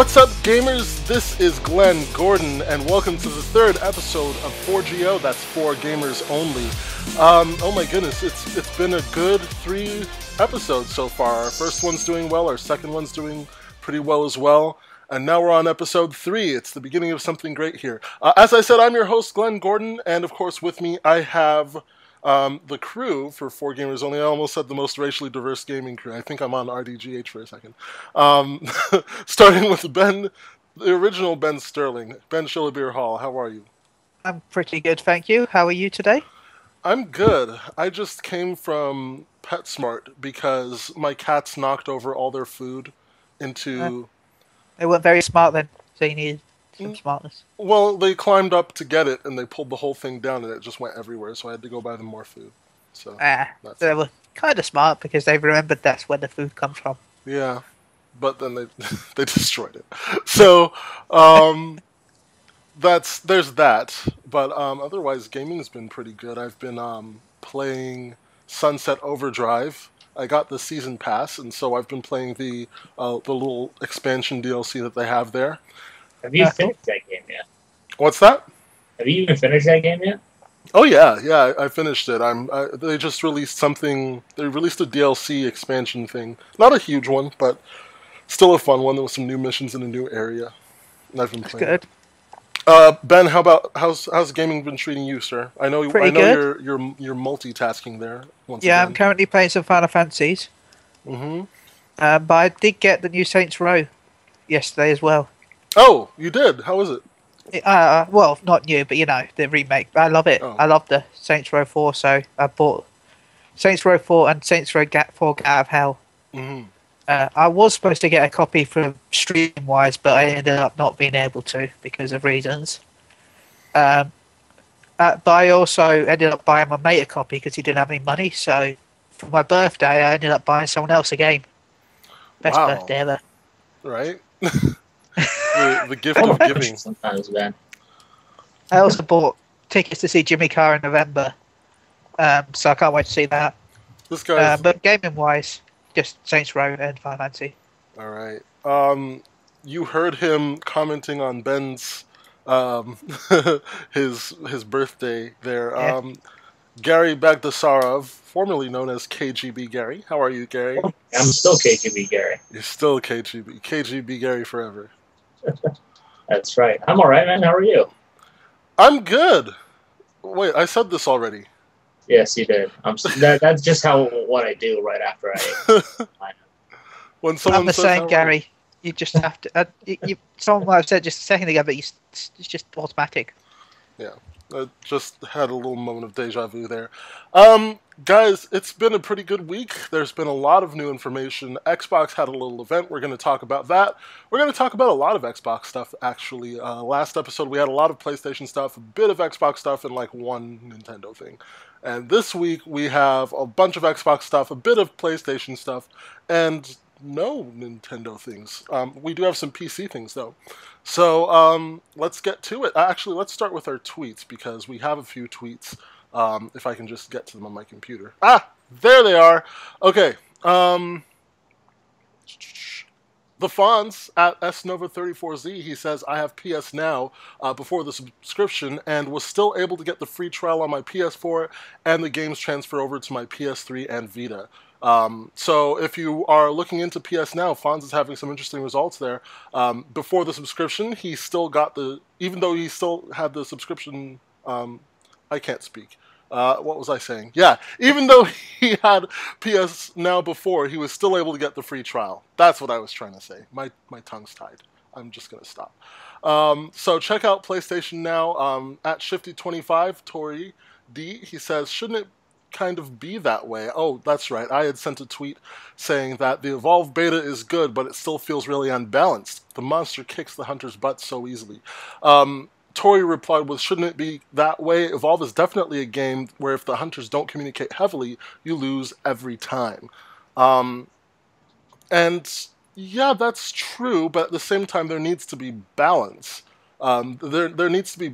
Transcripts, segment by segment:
What's up, gamers? This is Glenn Gordon, and welcome to the third episode of 4GO. That's 4 Gamers Only. Oh my goodness, it's been a good 3 episodes so far. Our first one's doing well, our second one's doing pretty well as well, and now we're on episode 3. It's the beginning of something great here. As I said, I'm your host, Glenn Gordon, and of course with me I have the crew for 4 Gamers Only. I almost said the most racially diverse gaming crew. I think I'm on RDGH for a second. Starting with Ben, the original Ben Sterling. Ben Shillabeer-Hall, how are you? I'm pretty good, thank you. How are you today? I'm good. I just came from PetSmart because my cats knocked over all their food into... They weren't very smart then, so you needed some smartness. Well, they climbed up to get it, and they pulled the whole thing down, and it just went everywhere, so I had to go buy them more food. So they were kind of smart because they remembered that's where the food comes from. Yeah, but then they they destroyed it. So there's that. But otherwise, gaming's been pretty good. I've been playing Sunset Overdrive. I got the season pass, and so I've been playing the little expansion DLC that they have there. Have you finished that game yet? What's that? Have you even finished that game yet? Oh yeah, I finished it. They just released something. They released a DLC expansion thing. Not a huge one, but still a fun one. There was some new missions in a new area, and I've been playing. Good. Ben, how's gaming been treating you, sir? I know good. you're multitasking there. Yeah, I'm currently playing some Final Fantasies. Mm-hmm. But I did get the new Saints Row yesterday as well. Oh, you did? How was it? Well, not new, but you know, the remake. I love it. Oh. I love the Saints Row 4, so I bought Saints Row 4 and Saints Row 4 Get Out of Hell. Mm-hmm. I was supposed to get a copy from Streamwise, but I ended up not being able to because of reasons. But I also ended up buying my mate a copy because he didn't have any money, so for my birthday I ended up buying someone else a game. Best birthday ever. Right? the gift of giving. Sometimes, man. I also bought tickets to see Jimmy Carr in November, so I can't wait to see that. This guy. But gaming-wise, just Saints Row and Final Fantasy. All right. You heard him commenting on Ben's his birthday there. Yeah. Garri Bagdasarov, formerly known as KGB Garri. How are you, Garri? I'm still KGB Garri. You're still KGB. KGB Garri forever. That's right. I'm alright, man. How are you? I'm good. Wait, I said this already. Yes, you did. That's just what I do right after I... When someone I'm the says same, how Gary. You just have to... someone might have said just a second ago, but it's just automatic. Yeah. I just had a little moment of deja vu there. Guys, it's been a pretty good week. There's been a lot of new information. Xbox had a little event. We're going to talk about that. We're going to talk about a lot of Xbox stuff, actually. Last episode, we had a lot of PlayStation stuff, a bit of Xbox stuff, and like one Nintendo thing. And this week, we have a bunch of Xbox stuff, a bit of PlayStation stuff, and no Nintendo things. We do have some PC things, though. So let's get to it. Actually, let's start with our tweets, because we have a few tweets. If I can just get to them on my computer. Ah, there they are. Okay. The Fonz at SNova34Z, he says, I have PS Now before the subscription and was still able to get the free trial on my PS4 and the games transfer over to my PS3 and Vita. So if you are looking into PS Now, Fonz is having some interesting results there. Before the subscription, he still got even though he still had the subscription, I can't speak. What was I saying? Yeah, even though he had PS Now before, he was still able to get the free trial. That's what I was trying to say. My tongue's tied. I'm just going to stop. So check out PlayStation Now at Shifty25, Tori D. He says, shouldn't it kind of be that way? Oh, that's right. I had sent a tweet saying that the Evolve beta is good, but it still feels really unbalanced. The monster kicks the hunter's butt so easily. Tori replied with, shouldn't it be that way? Evolve is definitely a game where if the hunters don't communicate heavily, you lose every time. And yeah, that's true, but at the same time, there needs to be balance. There needs to be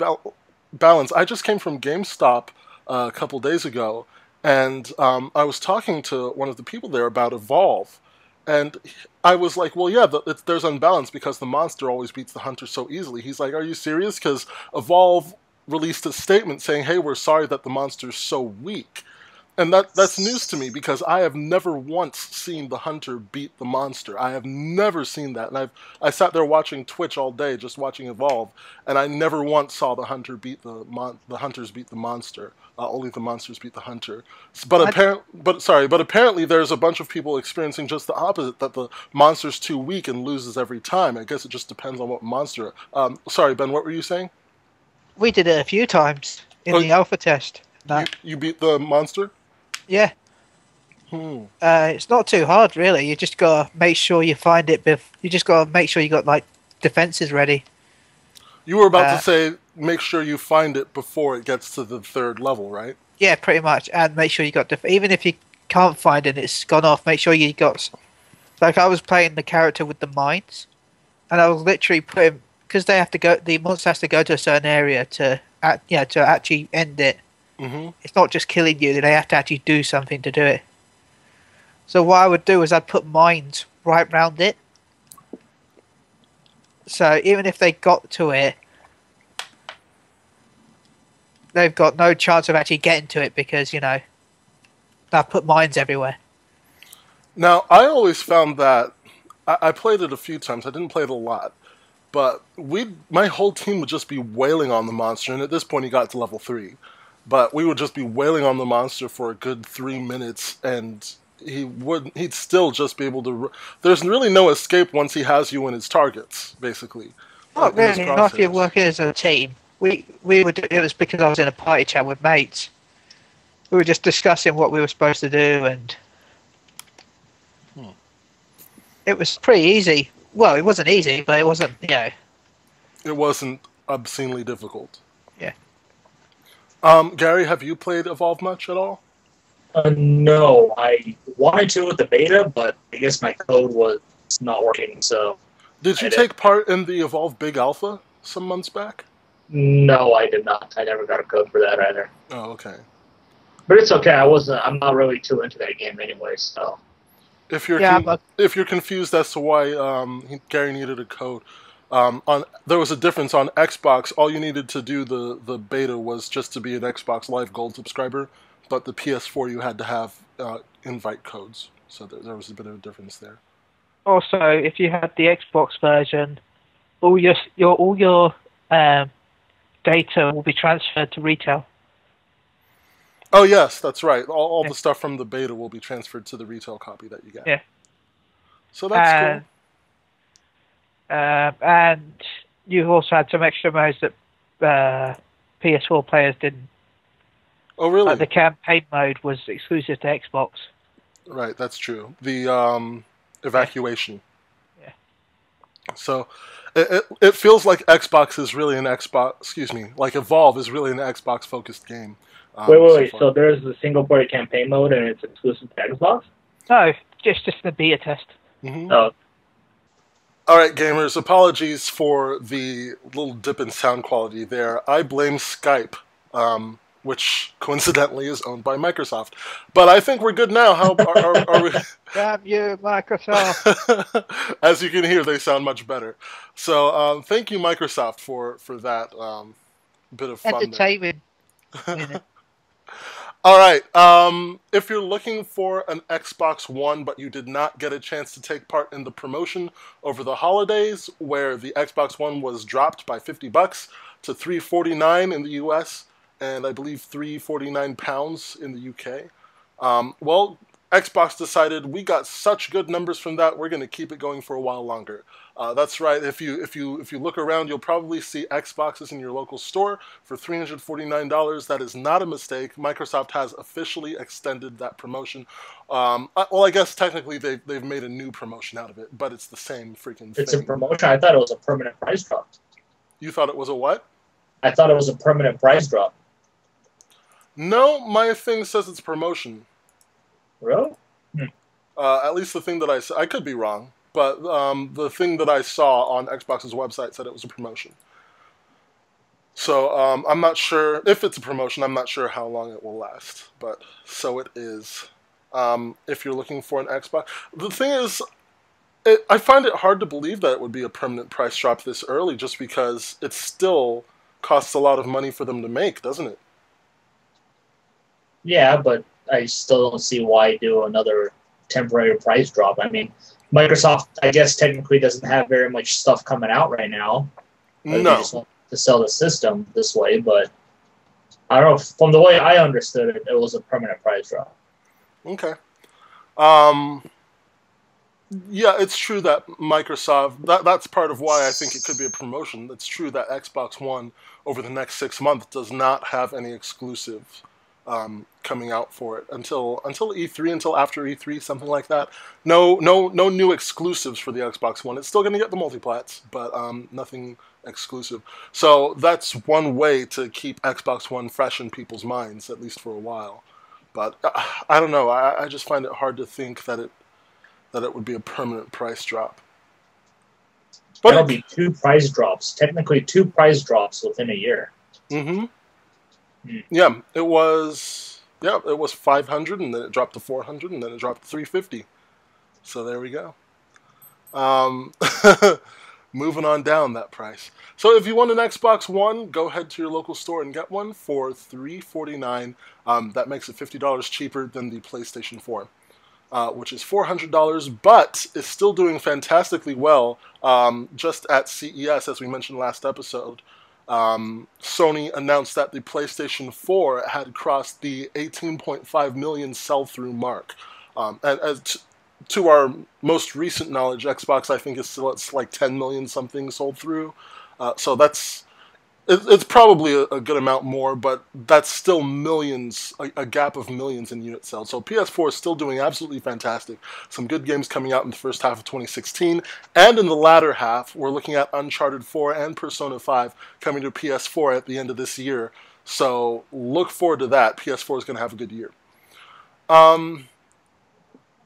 balance. I just came from GameStop a couple days ago, and I was talking to one of the people there about Evolve, And I was like, well, yeah, there's unbalance because the monster always beats the hunter so easily. He's like, are you serious? Because Evolve released a statement saying, hey, we're sorry that the monster's so weak. And that's news to me because I have never once seen the hunter beat the monster. I have never seen that. And I sat there watching Twitch all day, just watching Evolve, and I never once saw the hunter beat the hunters beat the monster. Only the monsters beat the hunter. But apparently there's a bunch of people experiencing just the opposite, that the monster's too weak and loses every time. I guess it just depends on what monster. Sorry, Ben, what were you saying? We did it a few times in the alpha test. You beat the monster? Yeah. It's not too hard, really. You just gotta make sure you find it. You just gotta make sure you got like defenses ready. You were about to say make sure you find it before it gets to the 3rd level, right? Yeah, pretty much. And make sure you got even if you can't find it, it's gone off. Make sure you got. Like I was playing the character with the mines, and I was literally putting because they have to go. The monster has to go to a certain area to actually end it. Mm-hmm. It's not just killing you; they have to actually do something to do it. So what I would do is I'd put mines right round it. So even if they got to it, they've got no chance of actually getting to it because I put mines everywhere. Now I always found that I played it a few times. I didn't play it a lot, but my whole team would just be wailing on the monster, and at this point he got to level 3. But we would just be wailing on the monster for a good 3 minutes, and he'd still just be able to. There's really no escape once he has you in his targets, basically. Not really. Not if you're working as a team. We would. It was because I was in a party chat with mates. We were just discussing what we were supposed to do, and it was pretty easy. Well, it wasn't easy, but it wasn't. It wasn't obscenely difficult. Yeah. Garri, have you played Evolve much at all? No, I wanted to with the beta, but I guess my code was not working. So, did you take part in the Evolve Big Alpha some months back? No, I did not. I never got a code for that either. Oh, okay. But it's okay. I'm not really too into that game anyway. So, if you're confused as to why Garri needed a code, there was a difference on Xbox. All you needed to do the beta was just to be an Xbox Live Gold subscriber, but the PS4 you had to have invite codes. So there was a bit of a difference there. Also, if you had the Xbox version, all your data will be transferred to retail. Oh yes, that's right. All the stuff from the beta will be transferred to the retail copy that you get. Yeah. So that's cool. And you also had some extra modes that PS4 players didn't. Oh really? Like the campaign mode was exclusive to Xbox. Right, that's true. The evacuation. Yeah. So it feels like Xbox is really an Xbox. Excuse me, like Evolve is really an Xbox-focused game. Wait. So there's the single-player campaign mode, and it's exclusive to Xbox? No, just the beta test. Mm-hmm. Oh. All right, gamers. Apologies for the little dip in sound quality there. I blame Skype, which coincidentally is owned by Microsoft. But I think we're good now. How are we? Damn you, Microsoft! As you can hear, they sound much better. So thank you, Microsoft, for that bit of fun. Entertainment. All right. If you're looking for an Xbox One, but you did not get a chance to take part in the promotion over the holidays, where the Xbox One was dropped by $50 to $349 in the US, and I believe £349 in the UK. Well, Xbox decided we got such good numbers from that, we're going to keep it going for a while longer. That's right. If you look around, you'll probably see Xboxes in your local store for $349. That is not a mistake. Microsoft has officially extended that promotion. Well, I guess technically they've made a new promotion out of it, but it's the same freaking thing. It's a promotion. I thought it was a permanent price drop. You thought it was a what? I thought it was a permanent price drop. No, my thing says it's promotion. Really? At least the thing that I could be wrong, but the thing that I saw on Xbox's website said it was a promotion. So I'm not sure if it's a promotion. I'm not sure how long it will last, but so it is. if you're looking for an Xbox. The thing is, I find it hard to believe that it would be a permanent price drop this early, just because it still costs a lot of money for them to make, doesn't it? Yeah, but I still don't see why do another temporary price drop. I mean, Microsoft, I guess, technically doesn't have very much stuff coming out right now. They No. just want to sell the system this way, but I don't know. From the way I understood it, it was a permanent price drop. Okay. Yeah, it's true that Microsoft, that's part of why I think it could be a promotion. It's true that Xbox One over the next 6 months does not have any exclusives coming out for it until E3, until after E3, something like that. No new exclusives for the Xbox One. It's still going to get the multiplats, but nothing exclusive. So that's one way to keep Xbox One fresh in people's minds, at least for a while. But I don't know. I just find it hard to think that it would be a permanent price drop. But That'll be 2 price drops. Technically, 2 price drops within a year. Mm-hmm. Yeah, it was 500, and then it dropped to 400, and then it dropped to 350. So there we go. Moving on down that price. So if you want an Xbox One, go ahead to your local store and get one for $349. That makes it $50 cheaper than the PlayStation 4. Which is $400, but is still doing fantastically well. Just at CES, as we mentioned last episode, Sony announced that the PlayStation 4 had crossed the 18.5 million sell-through mark. And to our most recent knowledge, Xbox, I think, is still at like 10 million something sold through. So it's probably a good amount more, but that's still millions, a gap of millions in unit sales. So PS4 is still doing absolutely fantastic. Some good games coming out in the first half of 2016. And in the latter half, we're looking at Uncharted 4 and Persona 5 coming to PS4 at the end of this year. So look forward to that. PS4 is going to have a good year.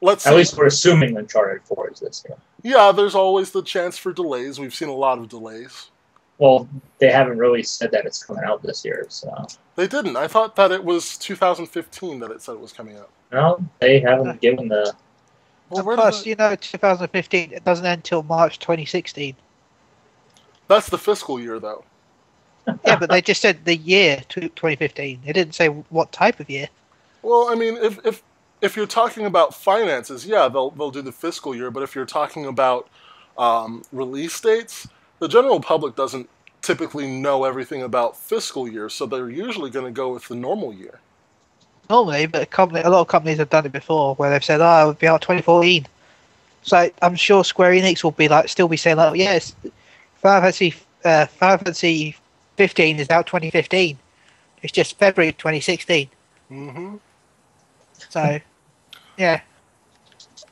Let's see. At least we're assuming Uncharted 4 is this year. Yeah, there's always the chance for delays. We've seen a lot of delays. Well, they haven't really said that it's coming out this year, so... They didn't. I thought that it was 2015 that it said it was coming out. No, they haven't given the... Well, plus, 2015, it doesn't end until March 2016. That's the fiscal year, though. Yeah, but they just said the year, 2015. They didn't say what type of year. Well, I mean, if you're talking about finances, yeah, they'll do the fiscal year. But if you're talking about release dates, the general public doesn't typically know everything about fiscal years, so they're usually going to go with the normal year. Normally, but a lot of companies have done it before, where they've said, "Oh, it would be out 2014." So I'm sure Square Enix will be still be saying, "Like, yes, Final Fantasy 15 is out 2015. It's just February 2016." Mm-hmm. So, yeah.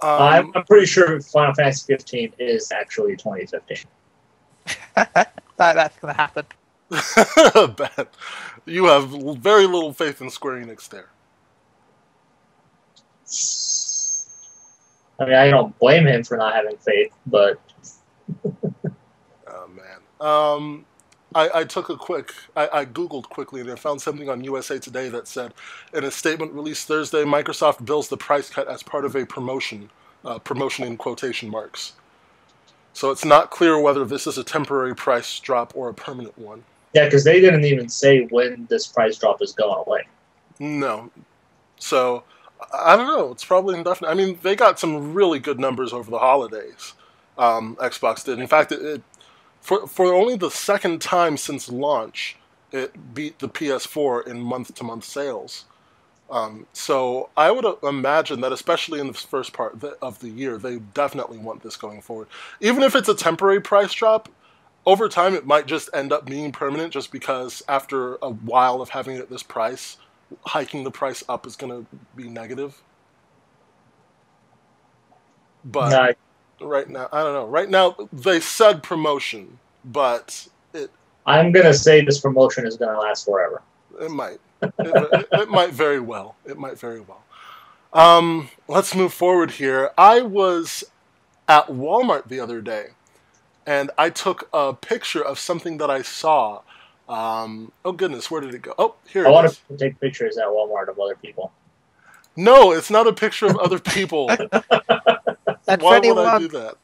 I'm pretty sure Final Fantasy 15 is actually 2015. That's going to happen. Bad. You have very little faith in Square Enix there. I mean, I don't blame him for not having faith, but... Oh, man. I took I Googled quickly, and I found something on USA Today that said, in a statement released Thursday, Microsoft bills the price cut as part of a promotion in quotation marks. So it's not clear whether this is a temporary price drop or a permanent one. Yeah, because they didn't even say when this price drop is going away. No. So, I don't know. It's probably indefinite. I mean, they got some really good numbers over the holidays. Xbox did. In fact, for only the second time since launch, it beat the PS4 in month-to-month sales. So I would imagine that, especially in the first part of the year, they definitely want this going forward. Even if it's a temporary price drop, over time it might just end up being permanent, just because after a while of having it at this price, hiking the price up is going to be negative. But right now, I don't know. Right now, they said promotion, but I'm going to say this promotion is going to last forever. It might. It might very well. It might very well. Let's move forward here. I was at Walmart the other day, and I took a picture of something that I saw. Oh, goodness, where did it go? Oh, here it is. I want to take pictures at Walmart of other people. No, it's not a picture of other people. And Why would I do that?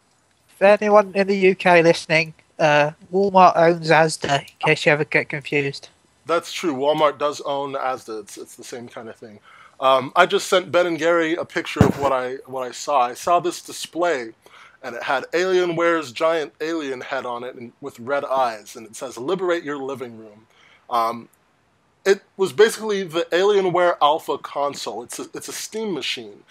For anyone in the UK listening, Walmart owns Asda, in case you ever get confused. That's true. Walmart does own Asda. It's the same kind of thing. I just sent Ben and Gary a picture of what I saw. I saw this display, and it had Alienware's giant alien head on it and with red eyes, and it says "Liberate your living room." It was basically the Alienware Alpha console. It's a Steam machine,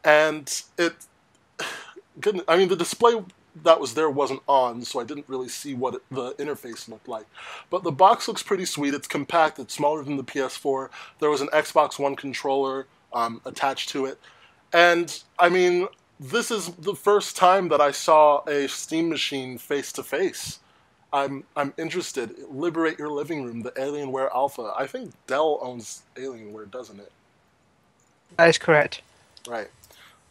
and I mean, the display that was there wasn't on, so I didn't really see what the interface looked like. But the box looks pretty sweet. It's compact. It's smaller than the PS4. There was an Xbox One controller attached to it. And, I mean, this is the first time that I saw a Steam machine face-to-face. I'm interested. Liberate your living room, the Alienware Alpha. I think Dell owns Alienware, doesn't it? That is correct. Right.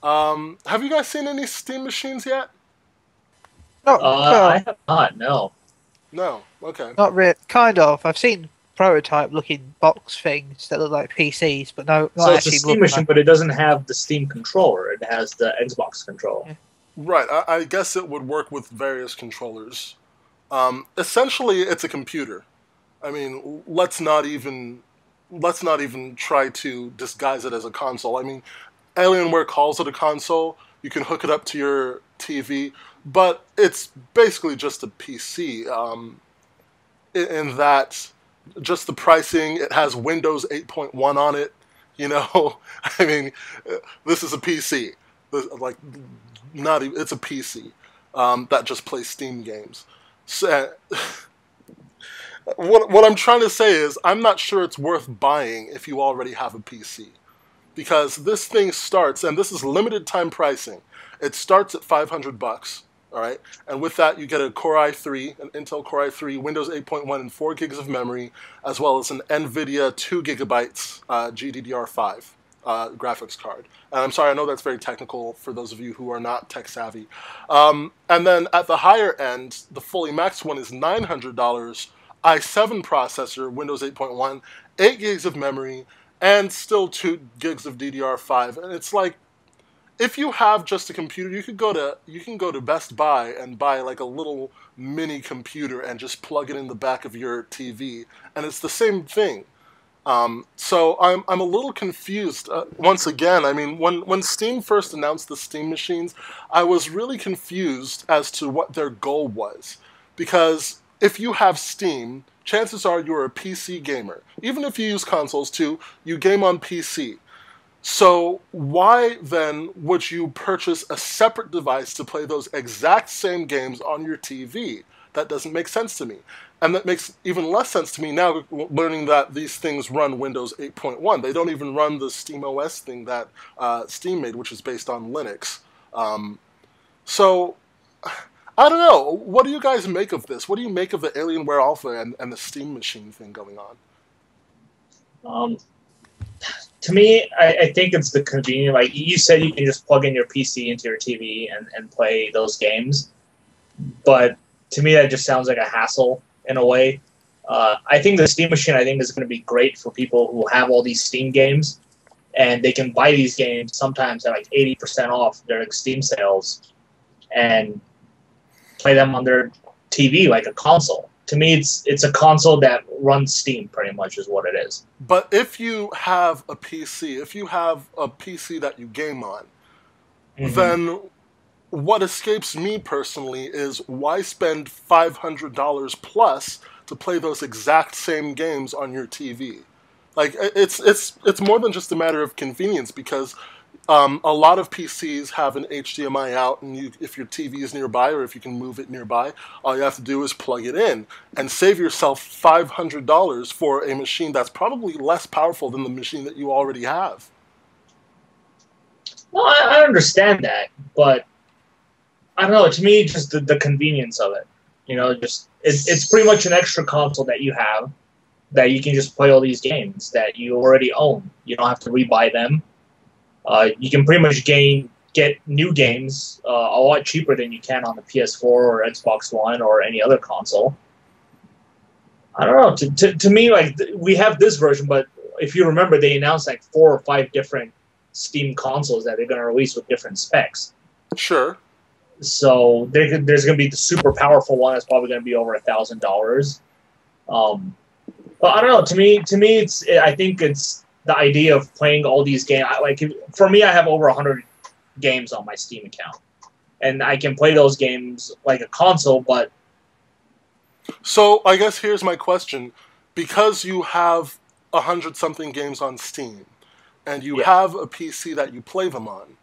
Have you guys seen any Steam machines yet? No, I have not, no. No. Okay. not really. Kind of. I've seen prototype-looking box things that look like PCs, but no, not So it's a actually Steam machine, but it doesn't have the Steam controller. It has the Xbox controller. Yeah. Right. I guess it would work with various controllers. Essentially, it's a computer. I mean, let's not even try to disguise it as a console. I mean, Alienware calls it a console. You can hook it up to your TV, but it's basically just a PC. In that, just the pricing, it has Windows 8.1 on it. You know, I mean, this is a PC. Like, not even, it's a PC that just plays Steam games. So, what I'm trying to say is, I'm not sure it's worth buying if you already have a PC. Because this thing starts, and this is limited time pricing, it starts at $500, all right? And with that, you get a Core i3, an Intel Core i3, Windows 8.1, and 4 gigs of memory, as well as an NVIDIA 2 gigabytes GDDR5 graphics card. And I'm sorry, I know that's very technical for those of you who are not tech savvy. And then at the higher end, the fully maxed one is $900, i7 processor, Windows 8.1, 8 gigs of memory, and still 2 gigs of DDR5. And it's like, if you have just a computer, you can go to Best Buy and buy like a little mini computer and just plug it in the back of your TV, and it's the same thing. So I'm a little confused. Once again, I mean, when Steam first announced the Steam machines, I was really confused as to what their goal was, because if you have Steam, chances are you're a PC gamer. Even if you use consoles too, you game on PC. So why then would you purchase a separate device to play those exact same games on your TV? That doesn't make sense to me. And that makes even less sense to me now, learning that these things run Windows 8.1. They don't even run the SteamOS thing that Steam made, which is based on Linux. So, I don't know. What do you guys make of this? What do you make of the Alienware Alpha and the Steam machine thing going on? To me, I think it's the convenient. Like you said, you can just plug in your PC into your TV and play those games. But to me, that just sounds like a hassle in a way. I think the Steam machine, is going to be great for people who have all these Steam games, and they can buy these games sometimes at like 80% off their Steam sales, and play them on their TV like a console. To me, it's a console that runs Steam, pretty much, is what it is. But if you have a PC, that you game on, then what escapes me personally is, why spend $500 plus to play those exact same games on your TV? Like, it's more than just a matter of convenience, because a lot of PCs have an HDMI out, and if your TV is nearby, or if you can move it nearby, all you have to do is plug it in and save yourself $500 for a machine that's probably less powerful than the machine that you already have. Well, I understand that, but I don't know. To me, just the convenience of it, just it's pretty much an extra console that you have, that you can just play all these games that you already own. You don't have to rebuy them. You can pretty much get new games a lot cheaper than you can on the PS4 or Xbox One or any other console. I don't know. To me, like, we have this version, but if you remember, they announced like 4 or 5 different Steam consoles that they're going to release with different specs. Sure. So there's going to be the super powerful one that's probably going to be over $1,000. But I don't know. To me, I think it's the idea of playing all these games. For me, I have over 100 games on my Steam account, and I can play those games like a console. But so I guess here's my question: because you have 100-something games on Steam, and you have a PC that you play them on,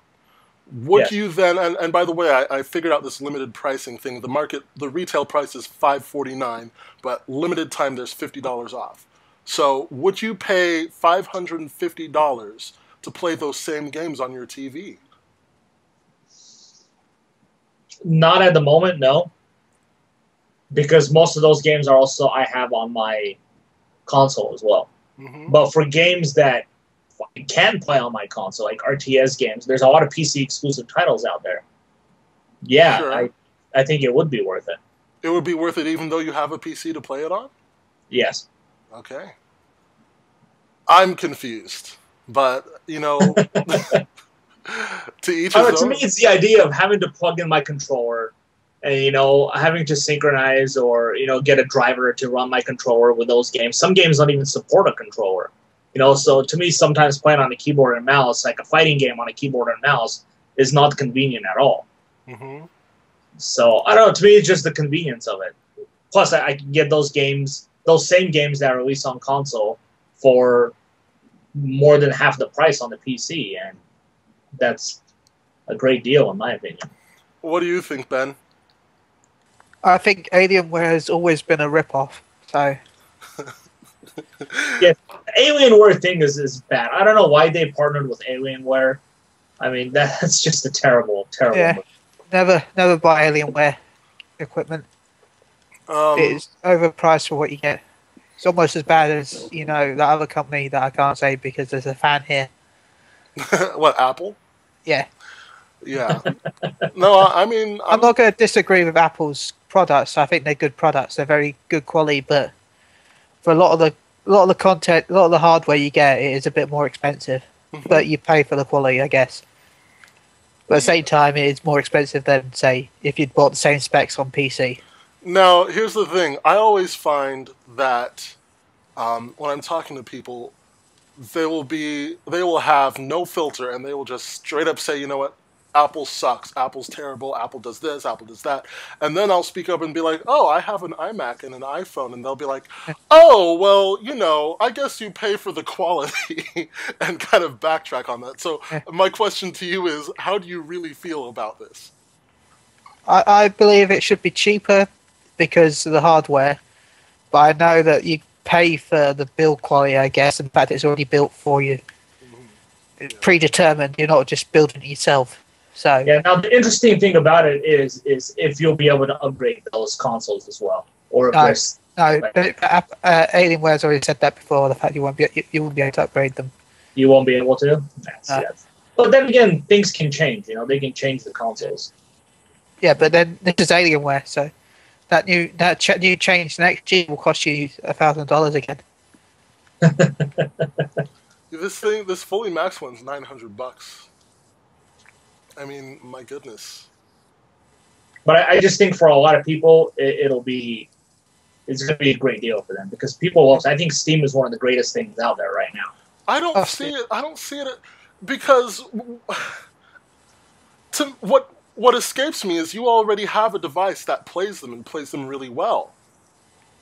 would you then? And by the way, I figured out this limited pricing thing. The retail price is $549, but limited time there's $50 off. So would you pay $550 to play those same games on your TV? Not at the moment, no. Because most of those games are also I have on my console as well. Mm-hmm. But for games that I can play on my console, like RTS games, there's a lot of PC exclusive titles out there. Yeah, sure. I think it would be worth it. It would be worth it even though you have a PC to play it on? Yes. Okay. I'm confused, but, you know, to each his own. To me, it's the idea of having to plug in my controller and, you know, having to synchronize or, you know, get a driver to run my controller with those games. Some games don't even support a controller. You know, so to me, sometimes playing on a keyboard and mouse, like a fighting game on a keyboard and mouse, is not convenient at all. Mm-hmm. So, I don't know, to me, it's just the convenience of it. Plus, I can get those games, those same games that are released on console for more than half the price on the PC, and that's a great deal, in my opinion. What do you think, Ben? I think Alienware has always been a rip-off, so... Yeah, the Alienware thing is bad. I don't know why they partnered with Alienware. I mean, that's just a terrible move. Never buy Alienware equipment. It is overpriced for what you get. It's almost as bad as, you know, that other company that I can't say because there's a fan here. What, Apple? Yeah. Yeah. No, I mean... I'm not going to disagree with Apple's products. I think they're good products. They're very good quality, but for a lot of the content, a lot of the hardware you get, it is a bit more expensive. Mm-hmm. But you pay for the quality, I guess. But at the same time, it is more expensive than, say, if you'd bought the same specs on PC. Now, here's the thing. I always find that when I'm talking to people, they will have no filter, and they will just straight up say, you know what, Apple sucks, Apple's terrible, Apple does this, Apple does that. And then I'll speak up and be like, oh, I have an iMac and an iPhone. And they'll be like, oh, well, you know, I guess you pay for the quality and kind of backtrack on that. So my question to you is, how do you really feel about this? I believe it should be cheaper because of the hardware. But I know that you pay for the build quality, I guess. In fact, it's already built for you. Mm-hmm. It's predetermined. You're not just building it yourself. So yeah. Now the interesting thing about it is if you'll be able to upgrade those consoles as well, or if Alienware's already said that before. The fact you won't be able to upgrade them. You won't be able to. Yes. But then again, things can change. You know, they can change the consoles. Yeah, but then this is Alienware, so that new change next year will cost you $1,000 again. This fully max one's $900. I mean, my goodness. But I just think for a lot of people, it's going to be a great deal for them because people I think Steam is one of the greatest things out there right now. I don't see it because what escapes me is you already have a device that plays them and plays them really well.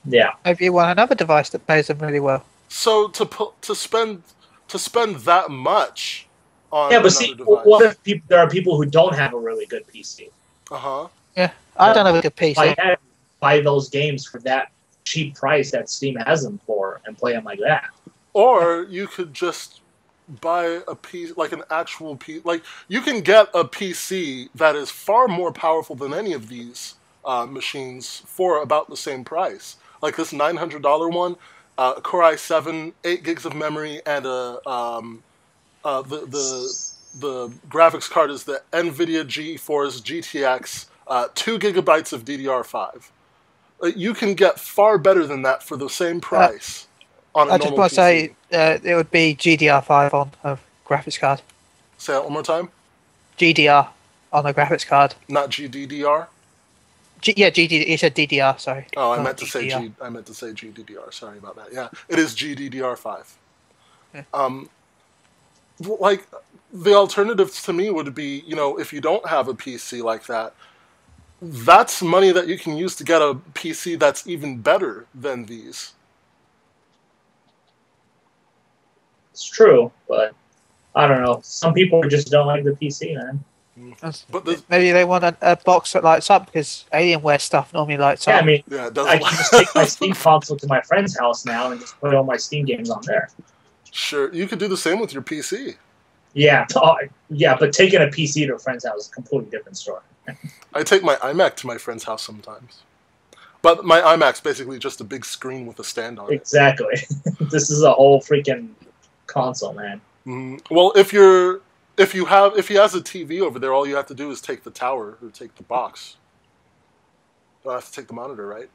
Yeah. Maybe you want another device that plays them really well. So to spend that much. Yeah, but see, device. What if there are people who don't have a really good PC? Uh-huh. Yeah, I don't have a good PC. Buy those games for that cheap price that Steam has them for and play them like that. Or you could just buy a PC, like an actual PC. Like, you can get a PC that is far more powerful than any of these machines for about the same price. Like this $900 one, Core i7, 8 gigs of memory, and the graphics card is the NVIDIA GeForce GTX, 2 gigabytes of DDR5. You can get far better than that for the same price on a normal PC. I just want to say it would be GDR5 on a graphics card. Say that one more time. GDR on the graphics card. Not GDDR. GD. You said DDR. Sorry. Oh, I Not meant to say GDR. I meant to say GDDR. Sorry about that. Yeah, it is GDDR5. Yeah. Like the alternatives to me would be, if you don't have a PC like that, that's money that you can use to get a PC that's even better than these. It's true, but I don't know. Some people just don't like the PC, man. But maybe they want a box that lights up because Alienware stuff normally lights Yeah, up. I mean, yeah, it does. I can just take my Steam console to my friend's house now and just put all my Steam games on there. Sure, you could do the same with your PC. Yeah, but taking a PC to a friend's house is a completely different story. I take my iMac to my friend's house sometimes. But my iMac's basically just a big screen with a stand on it. Exactly. This is a whole freaking console, man. Well, if he has a TV over there, all you have to do is take the tower or take the box. You don't have to take the monitor, right?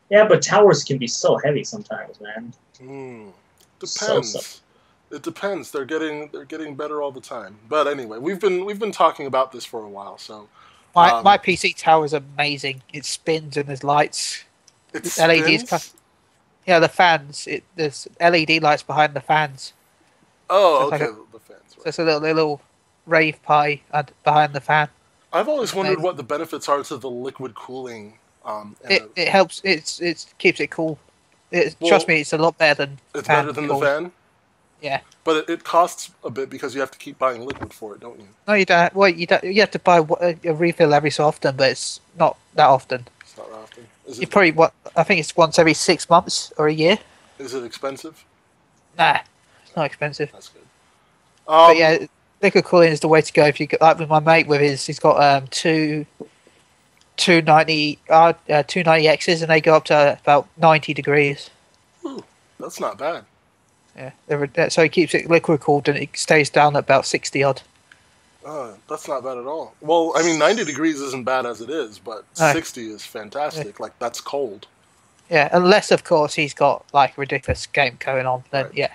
Yeah, but towers can be so heavy sometimes, man. Depends. It depends. They're getting better all the time. But anyway, we've been talking about this for a while, so My PC tower is amazing. It spins and there's lights. it LEDs. spins? Yeah, the fans. There's LED lights behind the fans. Oh, So it's okay, like the fans. Right. So it's a little rave party behind the fan. I've always wondered amazing. what the benefits are to the liquid cooling. It helps. It keeps it cool. Trust me, it's a lot better than. It's fan better than cool. the fan? Yeah. But it costs a bit because you have to keep buying liquid for it, don't you? No, you don't. Well, you don't. You have to buy a refill every so often, but it's not that often. It's not that often. You probably I think it's once every 6 months or a year. Is it expensive? Nah, it's not expensive. That's good. But yeah, liquid cooling is the way to go. If you get like with my mate he's got two 290Xs and they go up to about 90 degrees. That's not bad. Yeah, so he keeps it liquid cooled and it stays down at about 60 odd. That's not bad at all. Well, I mean, 90 degrees isn't bad as it is, but No. 60 is fantastic. Like, that's cold. Yeah, unless of course he's got like a ridiculous game going on, then Right. yeah.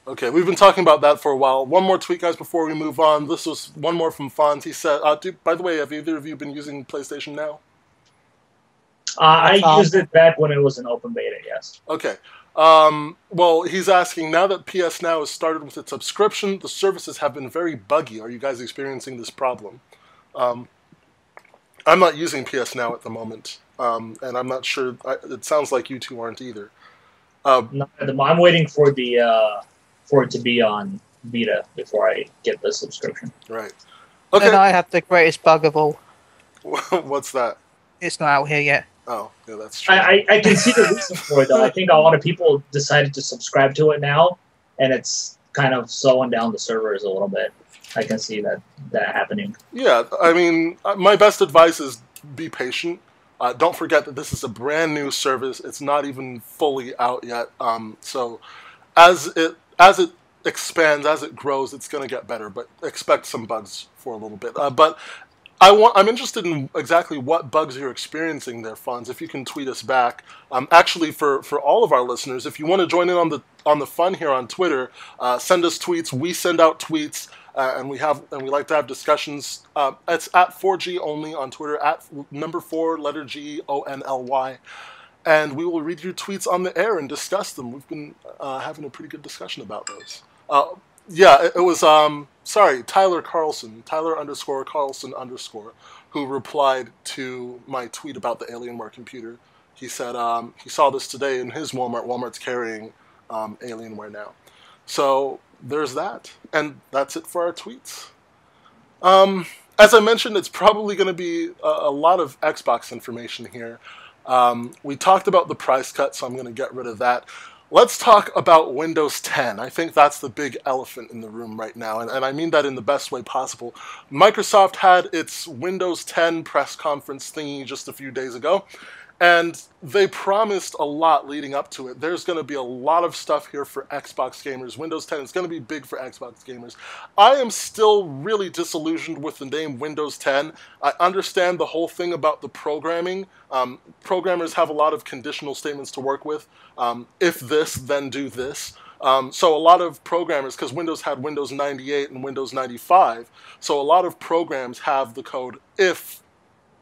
Okay, we've been talking about that for a while. One more tweet, guys, before we move on. This was one more from Fonz. He said, by the way, have either of you been using PlayStation Now? I used it back when it was an open beta, yes. Okay. Well, he's asking, now that PS Now has started with its subscription, the services have been very buggy. Are you guys experiencing this problem? I'm not using PS Now at the moment, and I'm not sure. It sounds like you two aren't either. No, I'm waiting for it to be on Vita before I get the subscription. Right. Okay. And Okay. I have the greatest bug of all. What's that? It's not out here yet. Oh, yeah, that's true. I can see the reason for it, though. I think a lot of people decided to subscribe to it now, and it's kind of slowing down the servers a little bit. I can see that happening. Yeah, I mean, my best advice is be patient. Don't forget that this is a brand new service. It's not even fully out yet. So as it expands, as it grows, it's going to get better. But expect some bugs for a little bit. But I'm interested in exactly what bugs you're experiencing there, Fonz. If you can tweet us back. Actually, for all of our listeners, if you want to join in on the fun here on Twitter, send us tweets. We send out tweets. And we like to have discussions. It's at 4G only on Twitter, at number 4, letter G, ONLY. And we will read your tweets on the air and discuss them. We've been having a pretty good discussion about those. Yeah, it was, Tyler Carlson, Tyler_Carlson_, who replied to my tweet about the Alienware computer. He said he saw this today in his Walmart. Walmart's carrying Alienware now. So there's that. And that's it for our tweets. As I mentioned, it's probably going to be a lot of Xbox information here. We talked about the price cut, so I'm going to get rid of that. Let's talk about Windows 10. I think that's the big elephant in the room right now, and I mean that in the best way possible. Microsoft had its Windows 10 press conference thingy just a few days ago, and they promised a lot leading up to it. There's going to be a lot of stuff here for Xbox gamers. Windows 10 is going to be big for Xbox gamers. I am still really disillusioned with the name Windows 10. I understand the whole thing about the programming. Programmers have a lot of conditional statements to work with. If this, then do this. So a lot of programmers, because Windows had Windows 98 and Windows 95, so a lot of programs have the code if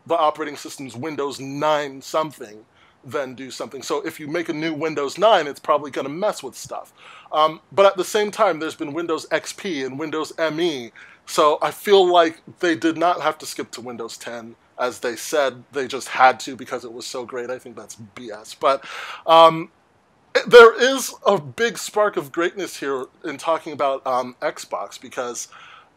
the operating system's Windows 9 something, then do something. So if you make a new Windows 9, it's probably going to mess with stuff. But at the same time, there's been Windows XP and Windows ME, so I feel like they did not have to skip to Windows 10, as they said. They just had to because it was so great. I think that's BS. But there is a big spark of greatness here in talking about Xbox, because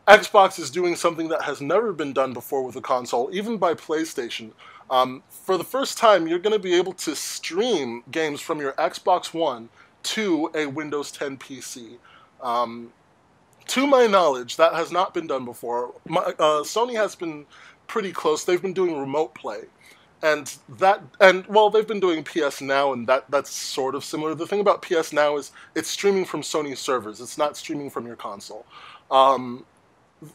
Xbox is doing something that has never been done before with a console, even by PlayStation. For the first time, you're going to be able to stream games from your Xbox One to a Windows 10 PC. To my knowledge, that has not been done before. Sony has been pretty close. They've been doing remote play. Well, they've been doing PS Now, and that's sort of similar. The thing about PS Now is it's streaming from Sony servers. It's not streaming from your console,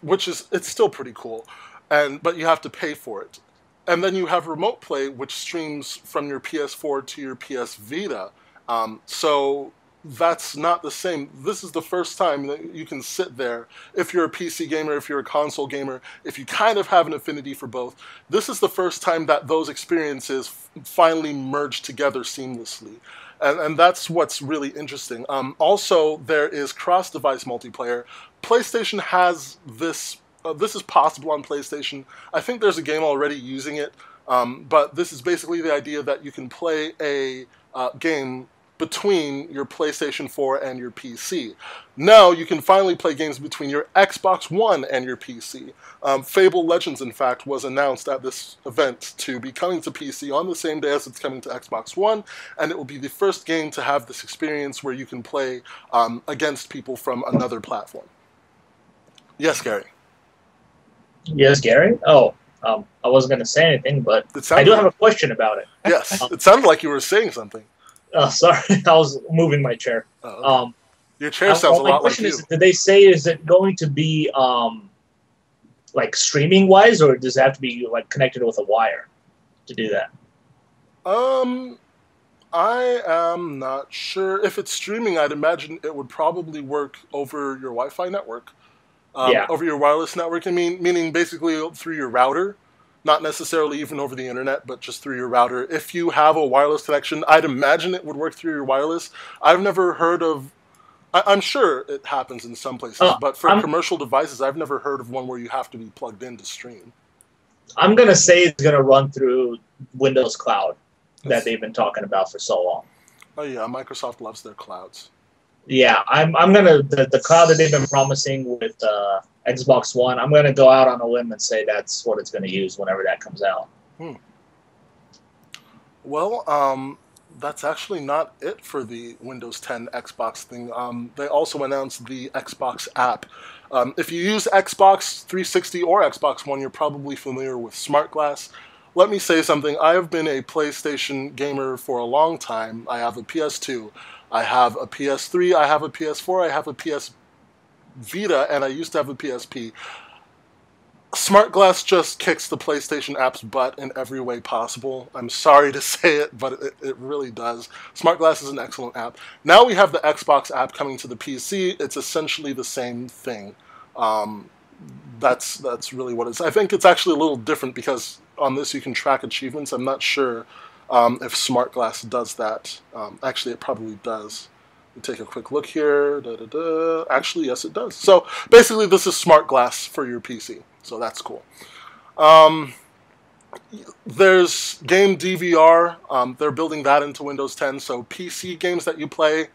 it's still pretty cool. But you have to pay for it. And then you have remote play, which streams from your PS4 to your PS Vita. So that's not the same. This is the first time that you can sit there, if you're a PC gamer, if you're a console gamer, if you kind of have an affinity for both, this is the first time that those experiences finally merge together seamlessly. And that's what's really interesting. Also, there is cross-device multiplayer. PlayStation has this. This is possible on PlayStation. I think there's a game already using it, but this is basically the idea that you can play a game between your PlayStation 4 and your PC. Now you can finally play games between your Xbox One and your PC. Fable Legends, in fact, was announced at this event to be coming to PC on the same day as it's coming to Xbox One, and it will be the first game to have this experience where you can play against people from another platform. Yes, Gary? Yes, Gary? Oh, I wasn't going to say anything, but I do have a question about it. Yes, it sounded like you were saying something. Sorry, I was moving my chair. Oh, okay. Your chair sounds a lot like you. My question is, did they say, is it going to be like streaming-wise, or does it have to be like connected with a wire to do that? I am not sure. If it's streaming, I'd imagine it would probably work over your Wi-Fi network. Over your wireless network, meaning basically through your router, not necessarily even over the internet, but just through your router. If you have a wireless connection, I'd imagine it would work through your wireless. I've never heard of, I'm sure it happens in some places, but for commercial devices, I've never heard of one where you have to be plugged in to stream. I'm going to say it's going to run through Windows Cloud that they've been talking about for so long. Oh yeah, Microsoft loves their clouds. Yeah, I'm gonna the cloud that they've been promising with Xbox One. I'm gonna go out on a limb and say that's what it's gonna use whenever that comes out. Well, that's actually not it for the Windows 10 Xbox thing. They also announced the Xbox app. If you use Xbox 360 or Xbox One, you're probably familiar with Smart Glass. Let me say something. I have been a PlayStation gamer for a long time. I have a PS2. I have a PS3, I have a PS4, I have a PS Vita, and I used to have a PSP. Smart Glass just kicks the PlayStation app's butt in every way possible. I'm sorry to say it, but it really does. Smart Glass is an excellent app. Now we have the Xbox app coming to the PC. It's essentially the same thing. That's really what it is. I think it's actually a little different because on this you can track achievements. I'm not sure if Smart Glass does that. Actually, it probably does. We take a quick look here. Actually, yes, it does. So basically, this is Smart Glass for your PC. So that's cool. There's Game DVR. They're building that into Windows 10. So PC games that you play,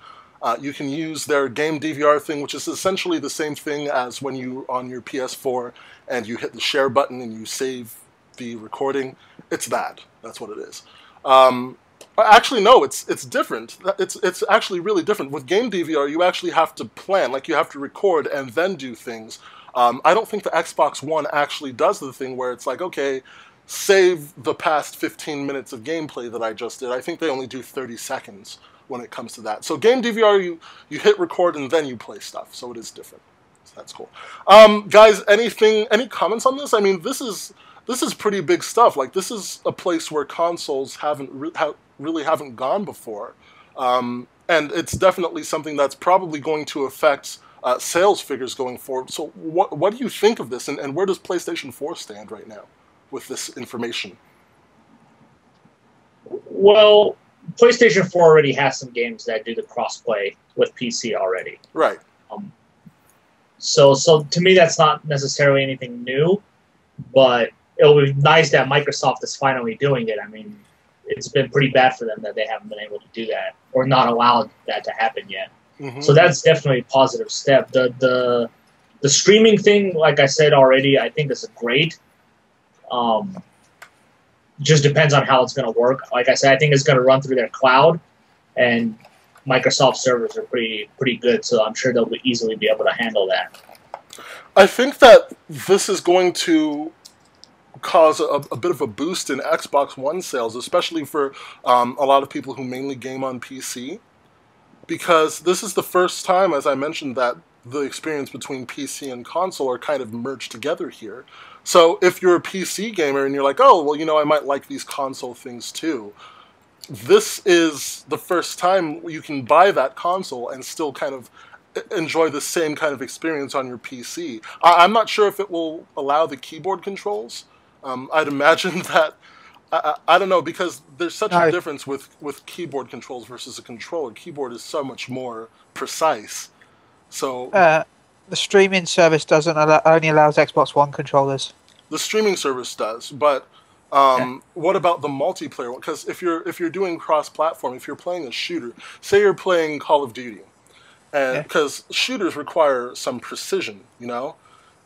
you can use their Game DVR thing, which is essentially the same thing as when you're on your PS4 and you hit the share button and you save the recording. It's that. That's what it is. Actually, no, it's different. It's actually really different. With Game DVR, you actually have to plan, like you have to record and then do things. I don't think the Xbox One actually does the thing where it's like, okay, save the past 15 minutes of gameplay that I just did. I think they only do 30 seconds when it comes to that. So Game DVR, you hit record and then you play stuff. So it is different. So that's cool. Guys, any comments on this? I mean, this is pretty big stuff. Like, this is a place where consoles really haven't gone before. And it's definitely something that's probably going to affect sales figures going forward. So what do you think of this, and where does PlayStation 4 stand right now with this information? Well, PlayStation 4 already has some games that do the crossplay with PC already. Right. So to me, that's not necessarily anything new, but it'll be nice that Microsoft is finally doing it. I mean, it's been pretty bad for them that they haven't been able to do that or not allowed that to happen yet. Mm-hmm. So that's definitely a positive step. The streaming thing, like I said already, I think is great. Just depends on how it's going to work. Like I said, I think it's going to run through their cloud, and Microsoft servers are pretty good, so I'm sure they'll easily be able to handle that. I think that this is going to cause a bit of a boost in Xbox One sales, especially for a lot of people who mainly game on PC, because this is the first time, as I mentioned, that the experience between PC and console are kind of merged together here. So if you're a PC gamer and you're like, oh, well, you know, I might like these console things too, this is the first time you can buy that console and still kind of enjoy the same kind of experience on your PC. I'm not sure if it will allow the keyboard controls. I'd imagine that, I don't know, because there's such a difference with keyboard controls versus a controller. Keyboard is so much more precise. So the streaming service only allows Xbox One controllers. The streaming service does, but what about the multiplayer one? Because if you're doing cross-platform, if you're playing a shooter, say you're playing Call of Duty, and because shooters require some precision, you know,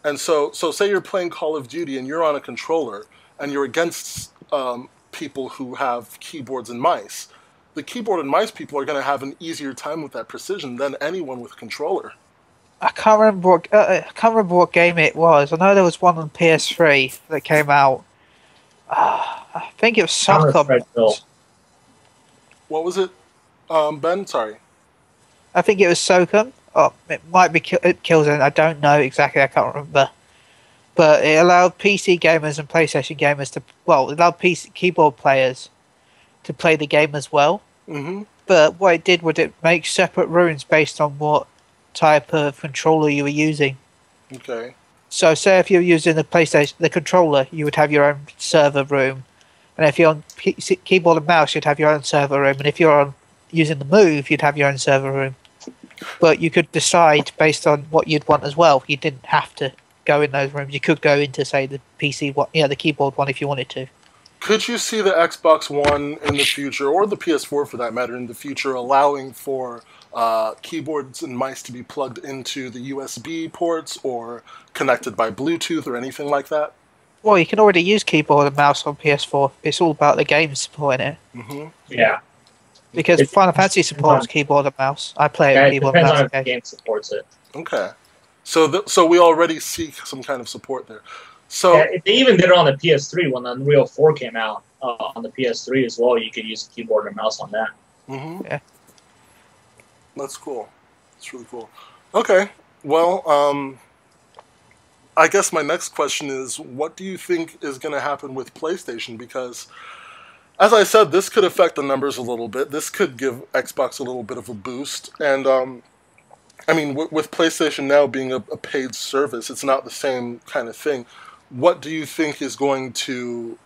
and so say you're playing Call of Duty and you're on a controller and you're against people who have keyboards and mice. The keyboard and mice people are going to have an easier time with that precision than anyone with a controller. I can't remember what game it was. I know there was one on PS3 that came out. I think it was SOCOM. What was it, Ben? Sorry. I think it was SOCOM. Oh, it might be Killzone. I don't know exactly. I can't remember. But it allowed PC gamers and PlayStation gamers to, well, it allowed PC keyboard players to play the game as well. Mm-hmm. But what it did was it make separate rooms based on what type of controller you were using. Okay. So say if you're using the controller, you would have your own server room. And if you're on keyboard and mouse, you'd have your own server room. And if you're on using the Move, you'd have your own server room. But you could decide based on what you'd want as well. You didn't have to go in those rooms. You could go into, say, the PC one, the keyboard one if you wanted to. Could you see the Xbox One in the future, or the PS4 for that matter, in the future, allowing for keyboards and mice to be plugged into the USB ports or connected by Bluetooth or anything like that? Well, you can already use keyboard and mouse on PS4. It's all about the games supporting it. Mm-hmm. Yeah. Because Final Fantasy supports keyboard and mouse. I play it with keyboard and mouse. Depends on if the game supports it. Okay. So we already see some kind of support there. So they even did it on the PS3 when Unreal 4 came out on the PS3 as well. You could use a keyboard and mouse on that. Mm-hmm. Yeah. That's cool. That's really cool. Okay. Well, I guess my next question is, what do you think is going to happen with PlayStation? Because, as I said, this could affect the numbers a little bit. This could give Xbox a little bit of a boost. And, I mean, with PlayStation Now being a paid service, it's not the same kind of thing. What do you think is going to...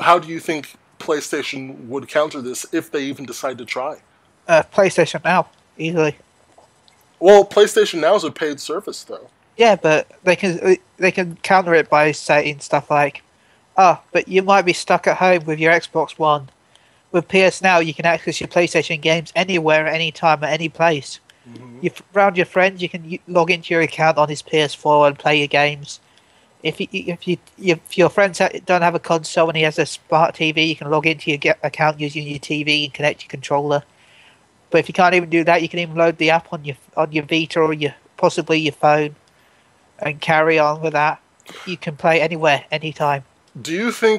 how do you think PlayStation would counter this if they even decide to try? PlayStation Now, easily. Well, PlayStation Now is a paid service, though. Yeah, but they can counter it by saying stuff like, but you might be stuck at home with your Xbox One. With PS Now, you can access your PlayStation games anywhere, anytime, at any place. Mm-hmm. Around your friends, you can log into your account on his PS4 and play your games. If your friends don't have a console and he has a smart TV, you can log into your account using your TV and connect your controller. But if you can't even do that, you can even load the app on your Vita or possibly your phone and carry on with that. You can play anywhere, anytime. Do you see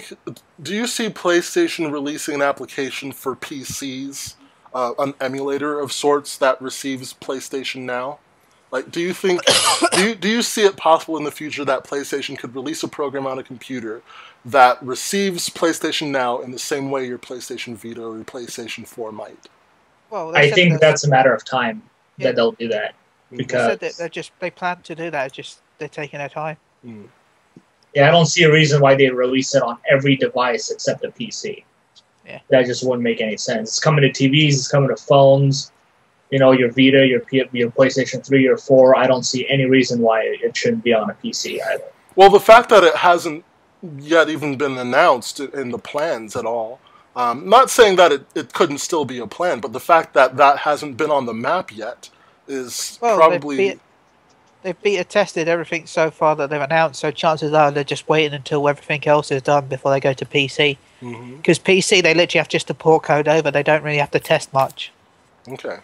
PlayStation releasing an application for PCs, an emulator of sorts that receives PlayStation Now? Like, do you think, do you see it possible in the future that PlayStation could release a program on a computer that receives PlayStation Now in the same way your PlayStation Vita or your PlayStation 4 might? Well, I think that's a matter of time that they'll do that they said because that they they'll do that said because that they plan to do that. It's just they're taking their time. yeah, I don't see a reason why they release it on every device except a PC. Yeah, that just wouldn't make any sense. It's coming to TVs, it's coming to phones. You know, your Vita, your PlayStation 3 or 4. I don't see any reason why it shouldn't be on a PC either. Well, the fact that it hasn't yet even been announced in the plans at all. Not saying that it couldn't still be a plan, but the fact that that hasn't been on the map yet is probably... They've beta tested everything so far that they've announced, so chances are they're just waiting until everything else is done before they go to PC. Because PC, they literally have just to port code over. They don't really have to test much. Okay.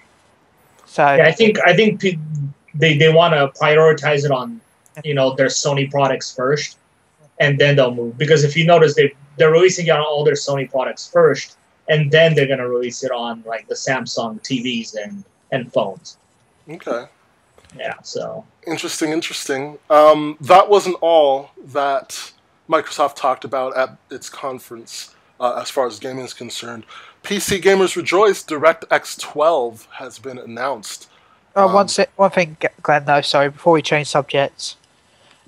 So yeah, I think they want to prioritize it on, you know, their Sony products first, and then they'll move. Because if you notice, they're releasing it on all their Sony products first, and then they're going to release it on like the Samsung TVs and phones. Okay. Yeah. So interesting. That wasn't all that Microsoft talked about at its conference as far as gaming is concerned. PC gamers rejoice! DirectX 12 has been announced. One thing, Glenn, though, sorry, before we change subjects.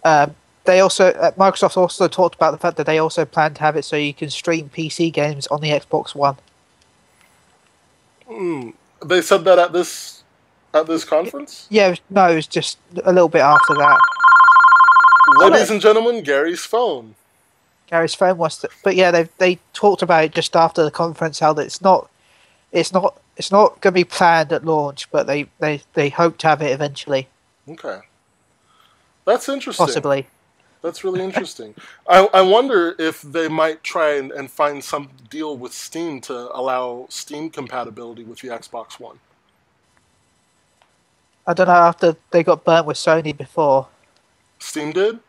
Microsoft also talked about the fact that they also plan to have it so you can stream PC games on the Xbox One. They said that at this conference? Yeah, no, it was just a little bit after that. Ladies and gentlemen, Gary's phone. Gary's phone was, but yeah, they talked about it just after the conference. How that it's not going to be planned at launch, but they hope to have it eventually. Okay, that's interesting. Possibly. That's really interesting. I wonder if they might try and find some deal with Steam to allow Steam compatibility with the Xbox One. I don't know, after they got burnt with Sony before. Steam did?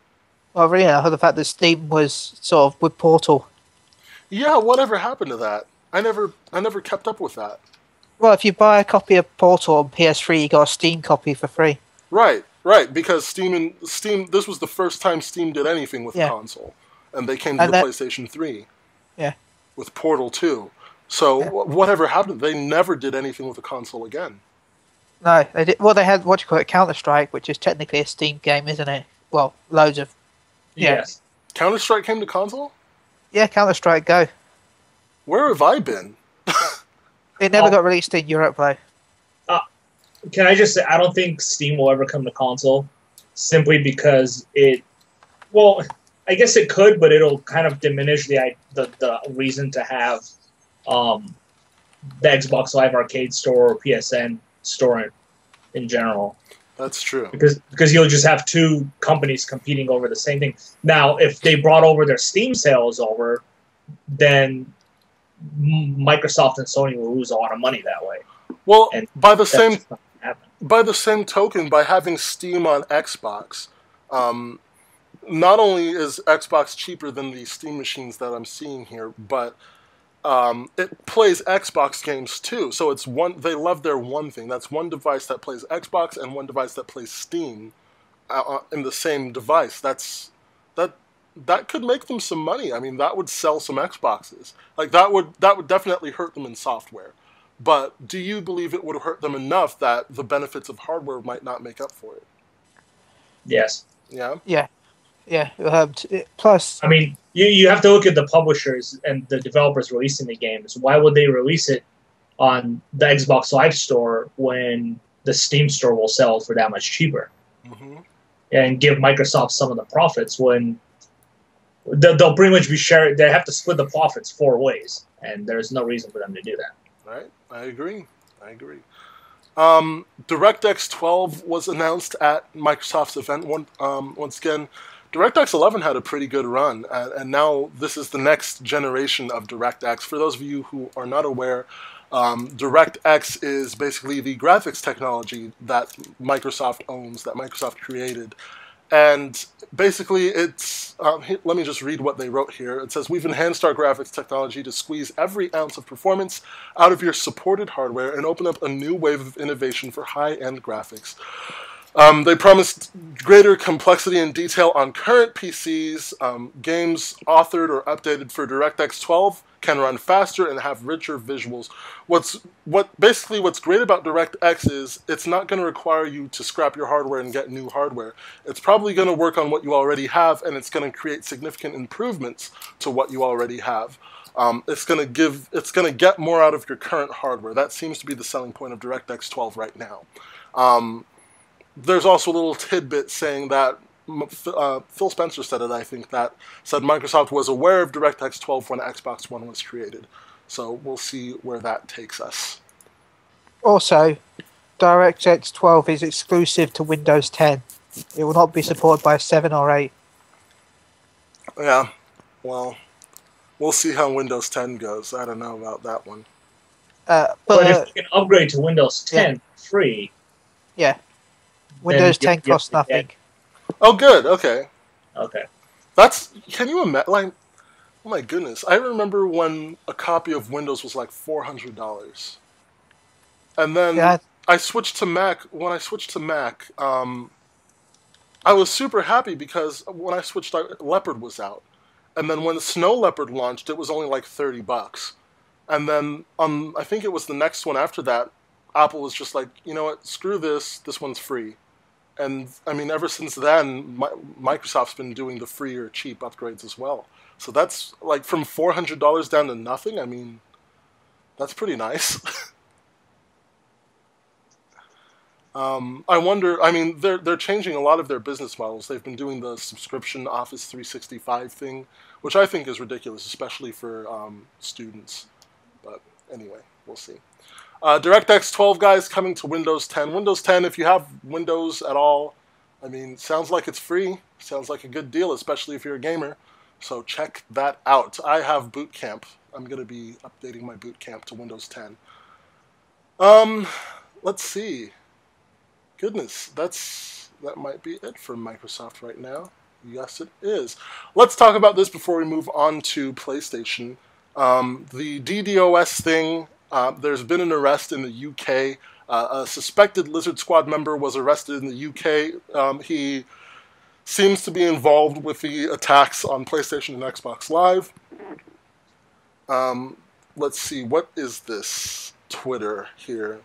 Well, really, I heard the fact that Steam was sort of with Portal. Yeah, whatever happened to that? I never kept up with that. Well, if you buy a copy of Portal on PS3, you got a Steam copy for free. Right, because Steam, this was the first time Steam did anything with the console. And they came to the PlayStation 3. Yeah. With Portal 2. So, whatever happened, they never did anything with the console again. No, they did. Well, they had Counter-Strike, which is technically a Steam game, isn't it? Well, loads of. Yes. Counter-Strike came to console? Yeah, Counter-Strike Go. Where have I been? It never got released in Europe, though. Can I just say, I don't think Steam will ever come to console, simply because it. Well, I guess it could, but it'll kind of diminish the reason to have the Xbox Live Arcade store or PSN store in general. That's true. Because you'll just have two companies competing over the same thing. Now, if they brought over their Steam sales over, then Microsoft and Sony will lose a lot of money that way. Well, by the same token, by having Steam on Xbox, not only is Xbox cheaper than the Steam machines that I'm seeing here, but it plays Xbox games too. So it's they love their one thing. That's one device that plays Xbox and one device that plays Steam in the same device. That could make them some money. I mean, that would sell some Xboxes. Like that would definitely hurt them in software. But do you believe it would hurt them enough that the benefits of hardware might not make up for it? Yes. Yeah? Yeah. Plus... I mean, you have to look at the publishers and the developers releasing the games. Why would they release it on the Xbox Live Store when the Steam Store will sell for that much cheaper? Mm-hmm. And give Microsoft some of the profits when they'll pretty much be sharing. They have to split the profits 4 ways, and there's no reason for them to do that. Right, I agree. DirectX 12 was announced at Microsoft's event once again. DirectX 11 had a pretty good run, and now this is the next generation of DirectX. For those of you who are not aware, DirectX is basically the graphics technology that Microsoft owns, that Microsoft created. And basically, it's, let me just read what they wrote here. It says, we've enhanced our graphics technology to squeeze every ounce of performance out of your supported hardware and open up a new wave of innovation for high-end graphics. They promised greater complexity and detail on current PCs. Games authored or updated for DirectX 12 can run faster and have richer visuals. What's great about DirectX is it's not going to require you to scrap your hardware and get new hardware. It's probably going to work on what you already have, and it's going to create significant improvements to what you already have. It's going to get more out of your current hardware. That seems to be the selling point of DirectX 12 right now. There's also a little tidbit saying that Phil Spencer said it, I think, that said Microsoft was aware of DirectX 12 when Xbox One was created. So we'll see where that takes us. Also, DirectX 12 is exclusive to Windows 10. It will not be supported by 7 or 8. Yeah, well, we'll see how Windows 10 goes. I don't know about that one. But if you can upgrade to Windows 10 free... Yeah. Windows 10 costs nothing. Oh, good. Okay. Okay. Can you imagine? Like, oh my goodness! I remember when a copy of Windows was like $400, and then I switched to Mac. When I switched to Mac, I was super happy because when I switched, Leopard was out, and then when Snow Leopard launched, it was only like $30, and then I think it was the next one after that, Apple was just like, you know what? Screw this. This one's free. And, I mean, ever since then, Microsoft's been doing the free or cheap upgrades as well. So that's, like, from $400 down to nothing. I mean, that's pretty nice. I wonder, I mean, they're changing a lot of their business models. They've been doing the subscription Office 365 thing, which I think is ridiculous, especially for students. But anyway, we'll see. DirectX 12, guys, coming to Windows 10. Windows 10, if you have Windows at all, I mean, sounds like it's free. Sounds like a good deal, especially if you're a gamer. So check that out. I have Boot Camp. I'm going to be updating my Boot Camp to Windows 10. Let's see. Goodness, that might be it for Microsoft right now. Yes, it is. Let's talk about this before we move on to PlayStation. The DDoS thing. There's been an arrest in the UK. A suspected Lizard Squad member was arrested in the UK. He seems to be involved with the attacks on PlayStation and Xbox Live. Let's see, what is this Twitter here?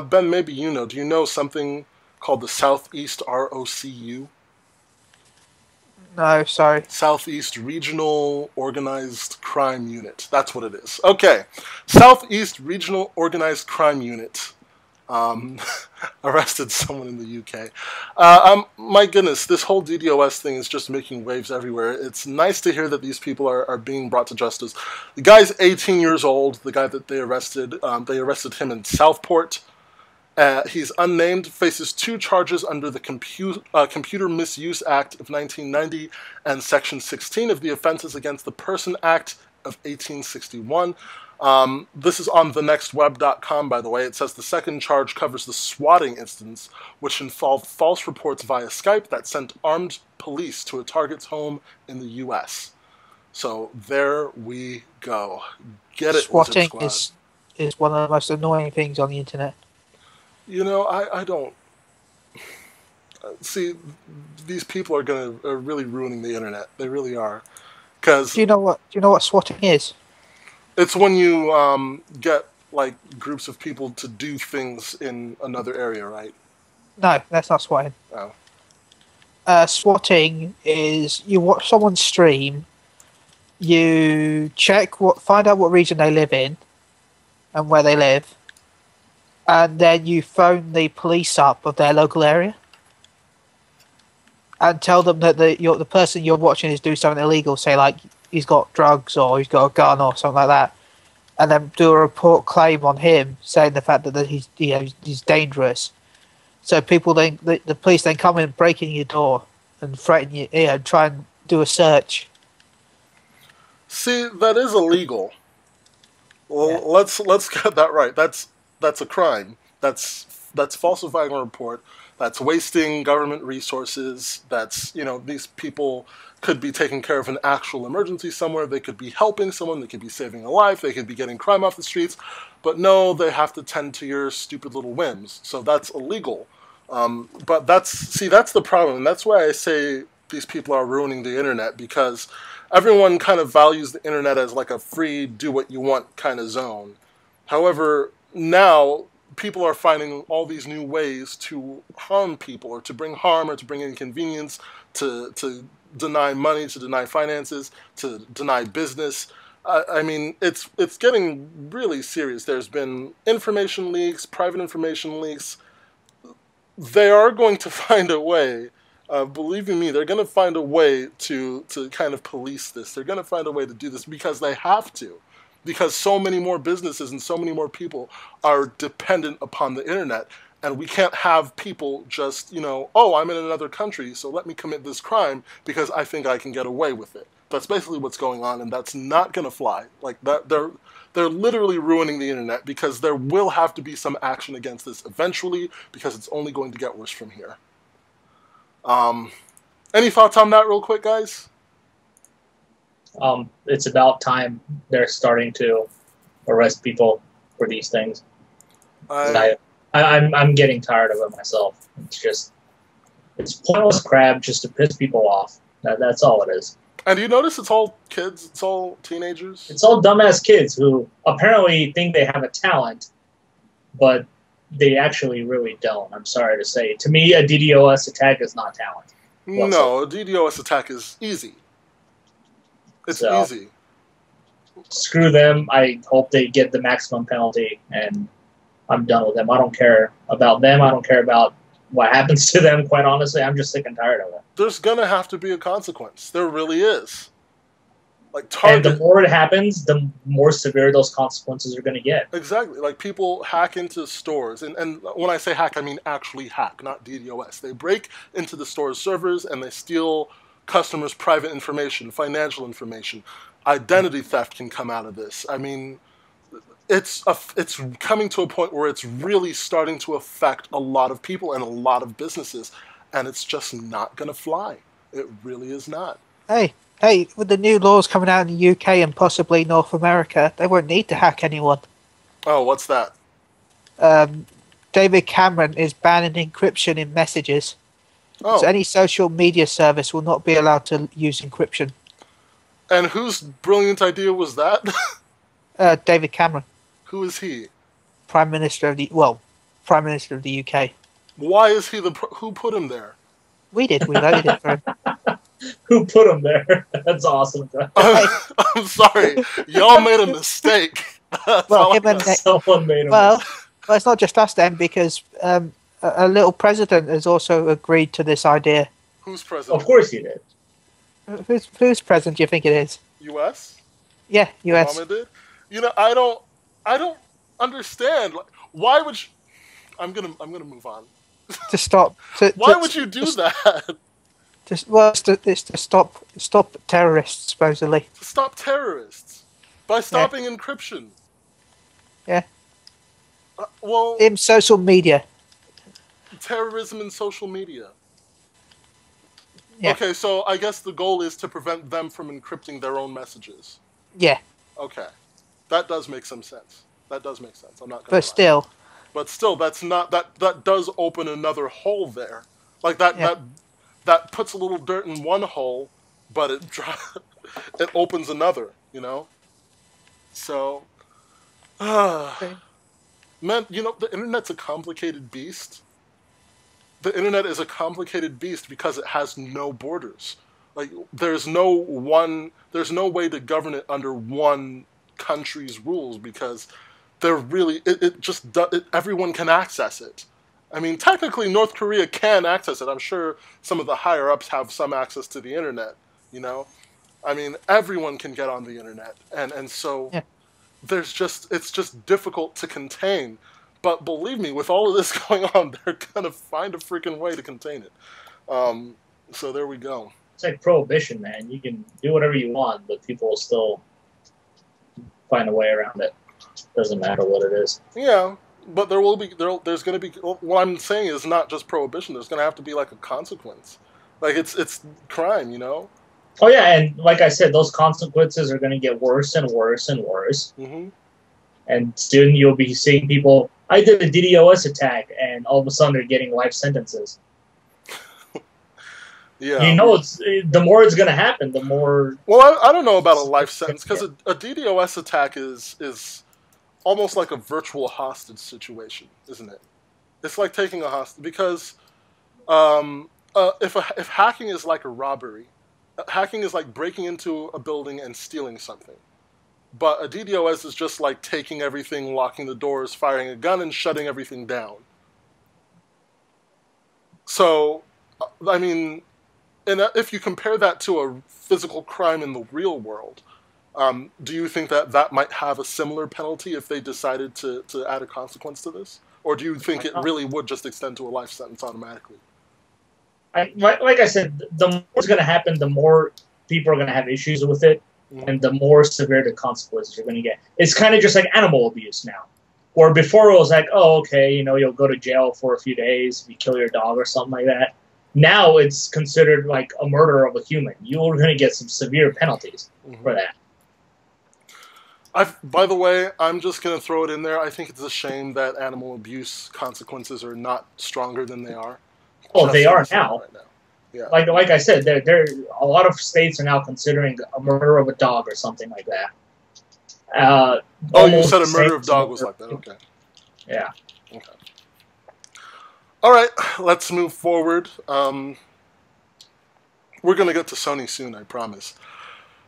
Ben, maybe you know. Do you know something called the Southeast ROCU? No, sorry. Southeast Regional Organized Crime Unit. That's what it is. Okay. Southeast Regional Organized Crime Unit arrested someone in the UK. My goodness, this whole DDoS thing is just making waves everywhere. It's nice to hear that these people are being brought to justice. The guy's 18 years old, the guy that they arrested him in Southport. He's unnamed, faces 2 charges under the Computer Misuse Act of 1990 and Section 16 of the Offenses Against the Person Act of 1861. This is on thenextweb.com, by the way. It says the second charge covers the swatting instance, which involved false reports via Skype that sent armed police to a target's home in the U.S. So there we go. Get it, swatting is one of the most annoying things on the internet. You know, I don't see these people are really ruining the internet. They really are. Because do you know what swatting is? It's when you get like groups of people to do things in another area, right? No, that's not swatting. Oh. Swatting is you watch someone stream, you find out what region they live in, and where they live. And then you phone the police up of their local area and tell them that the person you're watching is doing something illegal, say like he's got drugs or he's got a gun or something like that, and then do a report claim on him saying the fact that he's dangerous. So people then the police then come in, break in your door and threaten you, try and do a search. See, that is illegal. Well, yeah. Let's get that right. That's a crime. That's falsifying a report. That's wasting government resources. That's, these people could be taking care of an actual emergency somewhere. They could be helping someone. They could be saving a life. They could be getting crime off the streets. But no, they have to tend to your stupid little whims. So that's illegal. But that's the problem, and that's why I say these people are ruining the internet, because everyone kind of values the internet as like a free, do what you want kind of zone. However, now people are finding all these new ways to harm people, or to bring harm, or to bring inconvenience, to deny money, to deny finances, to deny business. I mean, it's getting really serious. There's been information leaks, private information leaks. They are going to find a way. Believe you me, they're going to find a way to kind of police this. They're going to find a way to do this because they have to. Because so many more businesses and so many more people are dependent upon the internet. And we can't have people just, oh, I'm in another country, so let me commit this crime because I think I can get away with it. That's basically what's going on, and that's not going to fly. Like, that, they're literally ruining the internet, because there will have to be some action against this eventually, because it's only going to get worse from here. Any thoughts on that real quick, guys? It's about time they're starting to arrest people for these things. I'm getting tired of it myself. It's pointless crap just to piss people off. That's all it is. And you notice it's all kids, it's all teenagers? It's all dumbass kids who apparently think they have a talent, but they actually really don't. I'm sorry to say. To me, a DDoS attack is not talent. No, a DDoS attack is easy. It's easy. Screw them. I hope they get the maximum penalty, and I'm done with them. I don't care about them. I don't care about what happens to them, quite honestly. I'm just sick and tired of it. There's going to have to be a consequence. There really is. Like And the more it happens, the more severe those consequences are going to get. Exactly. Like, people hack into stores. And when I say hack, I mean actually hack, not DDoS. They break into the store's servers and they steal customers' private information, financial information. Identity theft can come out of this. I mean, it's coming to a point where it's really starting to affect a lot of people and a lot of businesses, and it's just not going to fly. It really is not. Hey, with the new laws coming out in the UK and possibly North America, they won't need to hack anyone. Oh, what's that? David Cameron is banning encryption in messages. Oh. So any social media service will not be allowed to use encryption. And whose brilliant idea was that? David Cameron. Who is he? Prime Minister of the UK. Why is he who put him there? We did. We voted it for him. Who put him there? That's awesome. I'm sorry. Y'all made a mistake. Someone made him. Well, it's not just us then, because a little president has also agreed to this idea. Who's president? Of course he did. Who's president do you think it is? U.S.? Yeah, U.S. Obama did? I don't understand. Like, why would you... I'm gonna move on. To stop. Why would you do that? It's to stop terrorists, supposedly. To stop terrorists by stopping encryption. Yeah. Well, in social media. Terrorism in social media. Yeah. Okay, so I guess the goal is to prevent them from encrypting their own messages. Yeah. Okay, that does make some sense. That does make sense. I'm not gonna lie. But still, that's not that does open another hole there. Like that puts a little dirt in one hole, but it opens another. So, man, the internet's a complicated beast. The internet is a complicated beast because it has no borders. Like, there's no way to govern it under one country's rules, because everyone can access it. I mean, technically, North Korea can access it. I'm sure some of the higher-ups have some access to the internet, I mean, everyone can get on the internet. And so it's just difficult to contain. But believe me, with all of this going on, they're going to find a freaking way to contain it. So there we go. It's like prohibition, man. You can do whatever you want, but people will still find a way around it. Doesn't matter what it is. Yeah, but there's going to be. What I'm saying is not just prohibition. There's going to have to be like a consequence. Like, it's crime, Oh yeah, and like I said, those consequences are going to get worse and worse and worse. Mm-hmm. And soon you'll be seeing people, I did a DDoS attack, and all of a sudden they're getting life sentences. Yeah. You know, the more it's going to happen, the more... Well, I don't know about a life sentence, because a DDoS attack is almost like a virtual hostage situation, isn't it? It's like taking a hostage, because if hacking is like a robbery, hacking is like breaking into a building and stealing something. But a DDoS is just like taking everything, locking the doors, firing a gun, and shutting everything down. So, I mean, and if you compare that to a physical crime in the real world, do you think that that might have a similar penalty if they decided to add a consequence to this? Or do you think it really would just extend to a life sentence automatically? Like I said, the more it's going to happen, the more people are going to have issues with it, and the more severe the consequences you're going to get. It's kind of just like animal abuse now. Or before it was like, oh, okay, you know, you'll go to jail for a few days if you kill your dog or something like that. Now it's considered like a murder of a human. You're going to get some severe penalties for that. By the way, I'm just going to throw it in there. I think it's a shame that animal abuse consequences are not stronger than they are. Oh, they are now. Right now. Yeah. Like I said, there a lot of states are now considering a murder of a dog or something like that. Oh, you said a murder of dog was like that. Okay. Yeah. Okay. All right, let's move forward. We're going to get to Sony soon, I promise.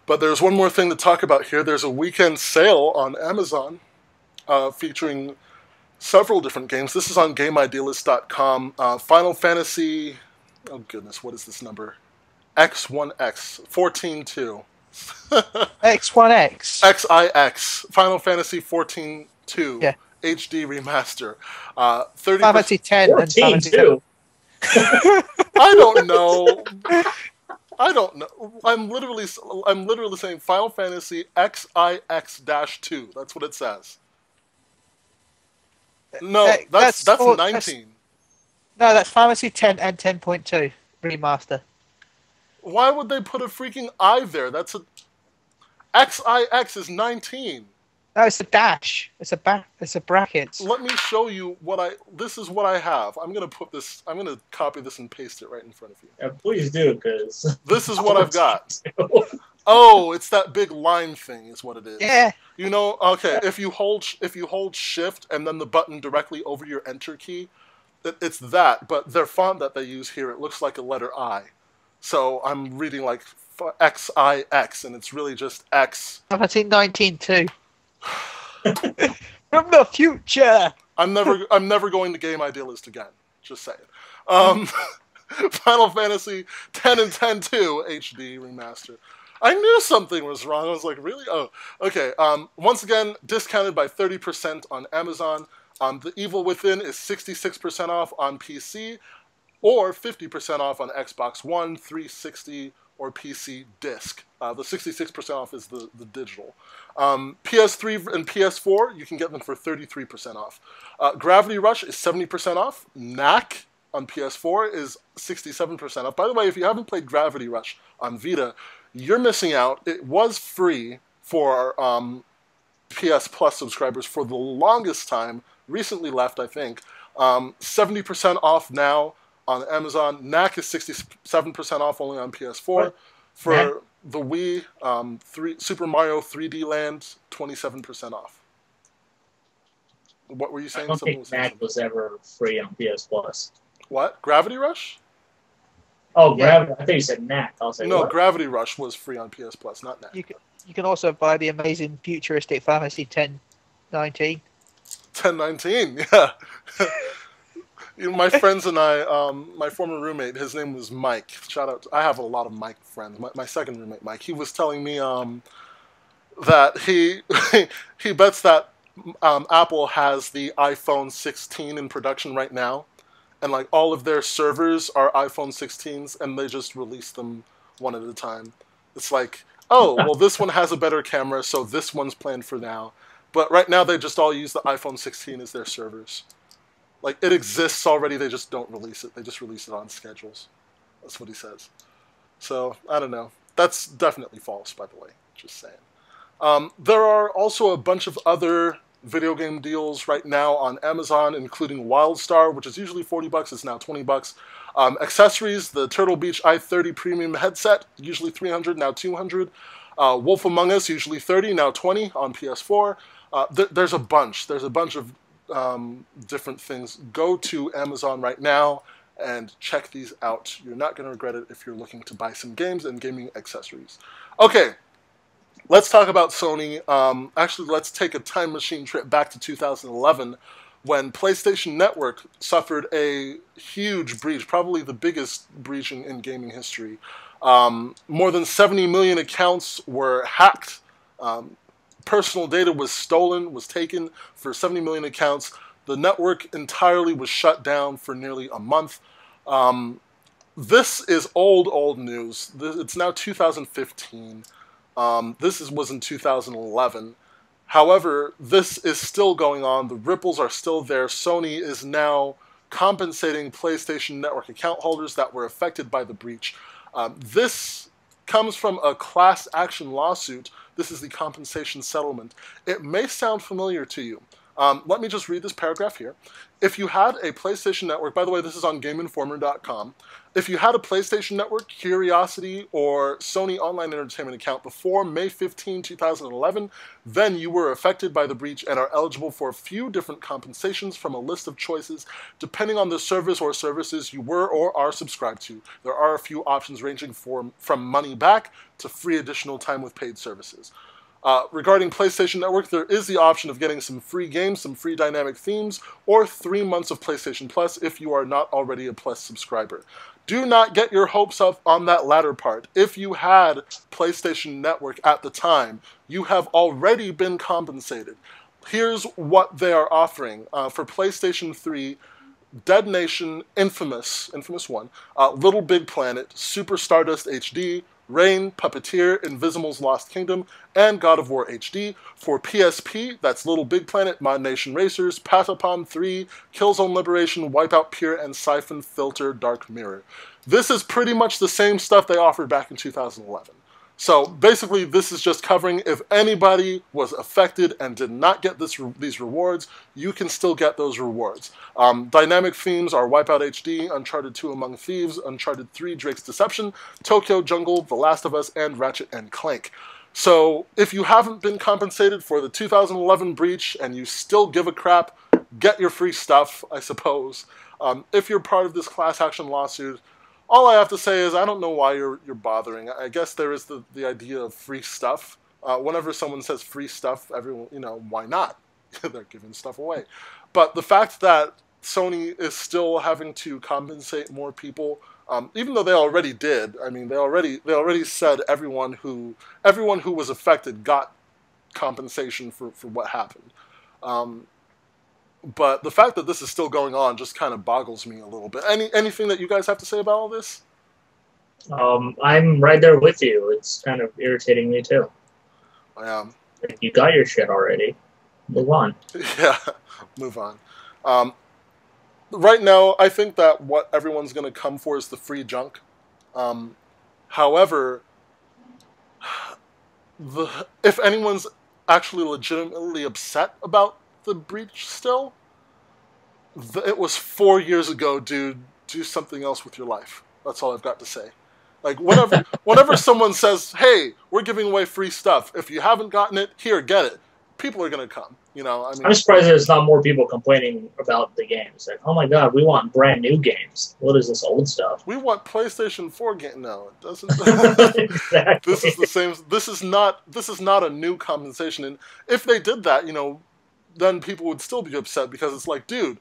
But there's one more thing to talk about here. There's a weekend sale on Amazon featuring several different games. This is on GameIdealist.com. Final Fantasy... Oh, goodness, what is this number? X1X. 14-2. X1X. XIX. Final Fantasy 14-2. Yeah. HD Remaster. 30 Fantasy 10 and Fantasy 2. I don't know. I don't know. I'm literally saying Final Fantasy XIX-2. That's what it says. No, that's 19. No, that's Fantasy 10 and 10.2 remaster. Why would they put a freaking I there? That's a XIX is 19. No, it's a dash. It's a bracket. Let me show you this is what I have. I'm gonna copy this and paste it right in front of you. Yeah, please do, because this is what I've got. Oh, it's that big line thing is what it is. Yeah. You know, okay, if you hold shift and then the button directly over your enter key, it's that, but their font that they use here, it looks like a letter I. So I'm reading like XIX, and it's really just X. I've seen 19 too. From the future. I'm never going to Game Idealist again. Just saying. Final Fantasy 10 and 10-2 HD remaster. I knew something was wrong. I was like, really? Oh, okay. Once again, discounted by 30% on Amazon. The Evil Within is 66% off on PC, or 50% off on Xbox One, 360, or PC disc. The 66% off is the digital. PS3 and PS4, you can get them for 33% off. Gravity Rush is 70% off. Knack on PS4 is 67% off. By the way, if you haven't played Gravity Rush on Vita, you're missing out. It was free for PS Plus subscribers for the longest time. Recently left, I think. 70% off now on Amazon. Knack is 67% off only on PS4. What? For the Wii, Super Mario 3D Land, 27% off. What were you saying? I don't think Knack was ever free on PS Plus. What? Gravity Rush? Oh, Gravity. I think you said Knack. I was like, no, what? Gravity Rush was free on PS Plus, not Knack. You can also buy the amazing futuristic Fantasy 1019. 1019, yeah. You know, my friends and I, my former roommate, his name was Mike. Shout out! I have a lot of Mike friends. My second roommate, Mike, he was telling me that he he bets that Apple has the iPhone 16 in production right now, and like all of their servers are iPhone 16s, and they just release them one at a time. It's like, oh, well, this one has a better camera, so this one's planned for now. But right now, they just all use the iPhone 16 as their servers. Like, it exists already, they just don't release it. They just release it on schedules. That's what he says. So, I don't know. That's definitely false, by the way. Just saying. There are also a bunch of other video game deals right now on Amazon, including WildStar, which is usually 40 bucks, it's now 20 bucks. Accessories, the Turtle Beach i30 premium headset, usually 300, now 200. Wolf Among Us, usually 30, now 20 on PS4. There's a bunch of different things. Go to Amazon right now and check these out. You're not going to regret it if you're looking to buy some games and gaming accessories. Okay, let's talk about Sony. Actually, let's take a time machine trip back to 2011 when PlayStation Network suffered a huge breach, probably the biggest breach in gaming history. More than 70 million accounts were hacked. Personal data was stolen, was taken for 70 million accounts. The network entirely was shut down for nearly a month. This is old news. It's now 2015. This was in 2011. However, this is still going on. The ripples are still there. Sony is now compensating PlayStation Network account holders that were affected by the breach. This comes from a class action lawsuit. This is the compensation settlement. It may sound familiar to you. Let me just read this paragraph here. If you had a PlayStation Network, by the way, this is on GameInformer.com. If you had a PlayStation Network, Curiosity, or Sony Online Entertainment account before May 15, 2011, then you were affected by the breach and are eligible for a few different compensations from a list of choices depending on the service or services you were or are subscribed to. There are a few options ranging from money back to free additional time with paid services. Regarding PlayStation Network, there is the option of getting some free games, some free dynamic themes, or 3 months of PlayStation Plus if you are not already a Plus subscriber. Do not get your hopes up on that latter part. If you had PlayStation Network at the time, you have already been compensated. Here's what they are offering. For PlayStation 3, Dead Nation, Infamous 1, Little Big Planet, Super Stardust HD, Rain, Puppeteer, Invisimals Lost Kingdom, and God of War HD. For PSP, that's Little Big Planet, Mod Nation Racers, Patapon 3, Killzone Liberation, Wipeout Pure, and Siphon Filter Dark Mirror. This is pretty much the same stuff they offered back in 2011. So basically, this is just covering if anybody was affected and did not get these rewards, you can still get those rewards. Dynamic themes are Wipeout HD, Uncharted 2 Among Thieves, Uncharted 3 Drake's Deception, Tokyo Jungle, The Last of Us, and Ratchet & Clank. So if you haven't been compensated for the 2011 breach and you still give a crap, get your free stuff, I suppose. If you're part of this class action lawsuit, all I have to say is I don't know why you're bothering. I guess there is the idea of free stuff. Whenever someone says free stuff, everyone, why not? They're giving stuff away. But the fact that Sony is still having to compensate more people, even though they already did, I mean, they already said everyone who was affected got compensation for what happened. But the fact that this is still going on just kind of boggles me a little bit. Anything that you guys have to say about all this? I'm right there with you. It's kind of irritating me too. If you got your shit already, move on. Yeah, move on. Right now, I think that what everyone's going to come for is the free junk. However, if anyone's actually legitimately upset about the breach still, it was 4 years ago, dude. Do something else with your life. That's all I've got to say. Like, whenever someone says, hey, we're giving away free stuff, if you haven't gotten it, here, get it. People are going to come. I mean, I'm surprised there's not more people complaining about the games. Like, oh my god, we want brand new games. What is this old stuff? We want PlayStation 4 game. No, it doesn't. Exactly. This is the same. This is not a new compensation. And if they did that, then people would still be upset because it's like, dude,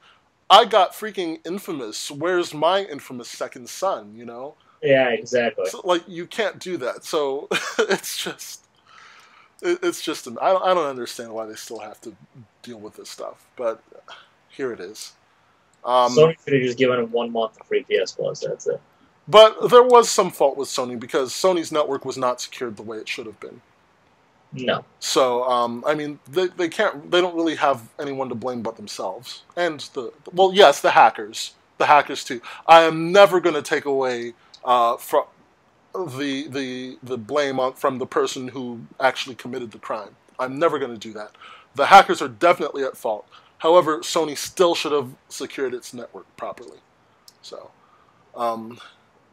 I got freaking Infamous. Where's my Infamous Second Son? Yeah, exactly. So, like, you can't do that. So it's just I don't understand why they still have to deal with this stuff. But here it is. Sony could have just given him 1 month of free PS Plus. That's it. But there was some fault with Sony because Sony's network was not secured the way it should have been. No. So, I mean, they don't really have anyone to blame but themselves. And yes, the hackers too. I am never going to take away from the blame from the person who actually committed the crime. I'm never going to do that. The hackers are definitely at fault. However, Sony still should have secured its network properly. So,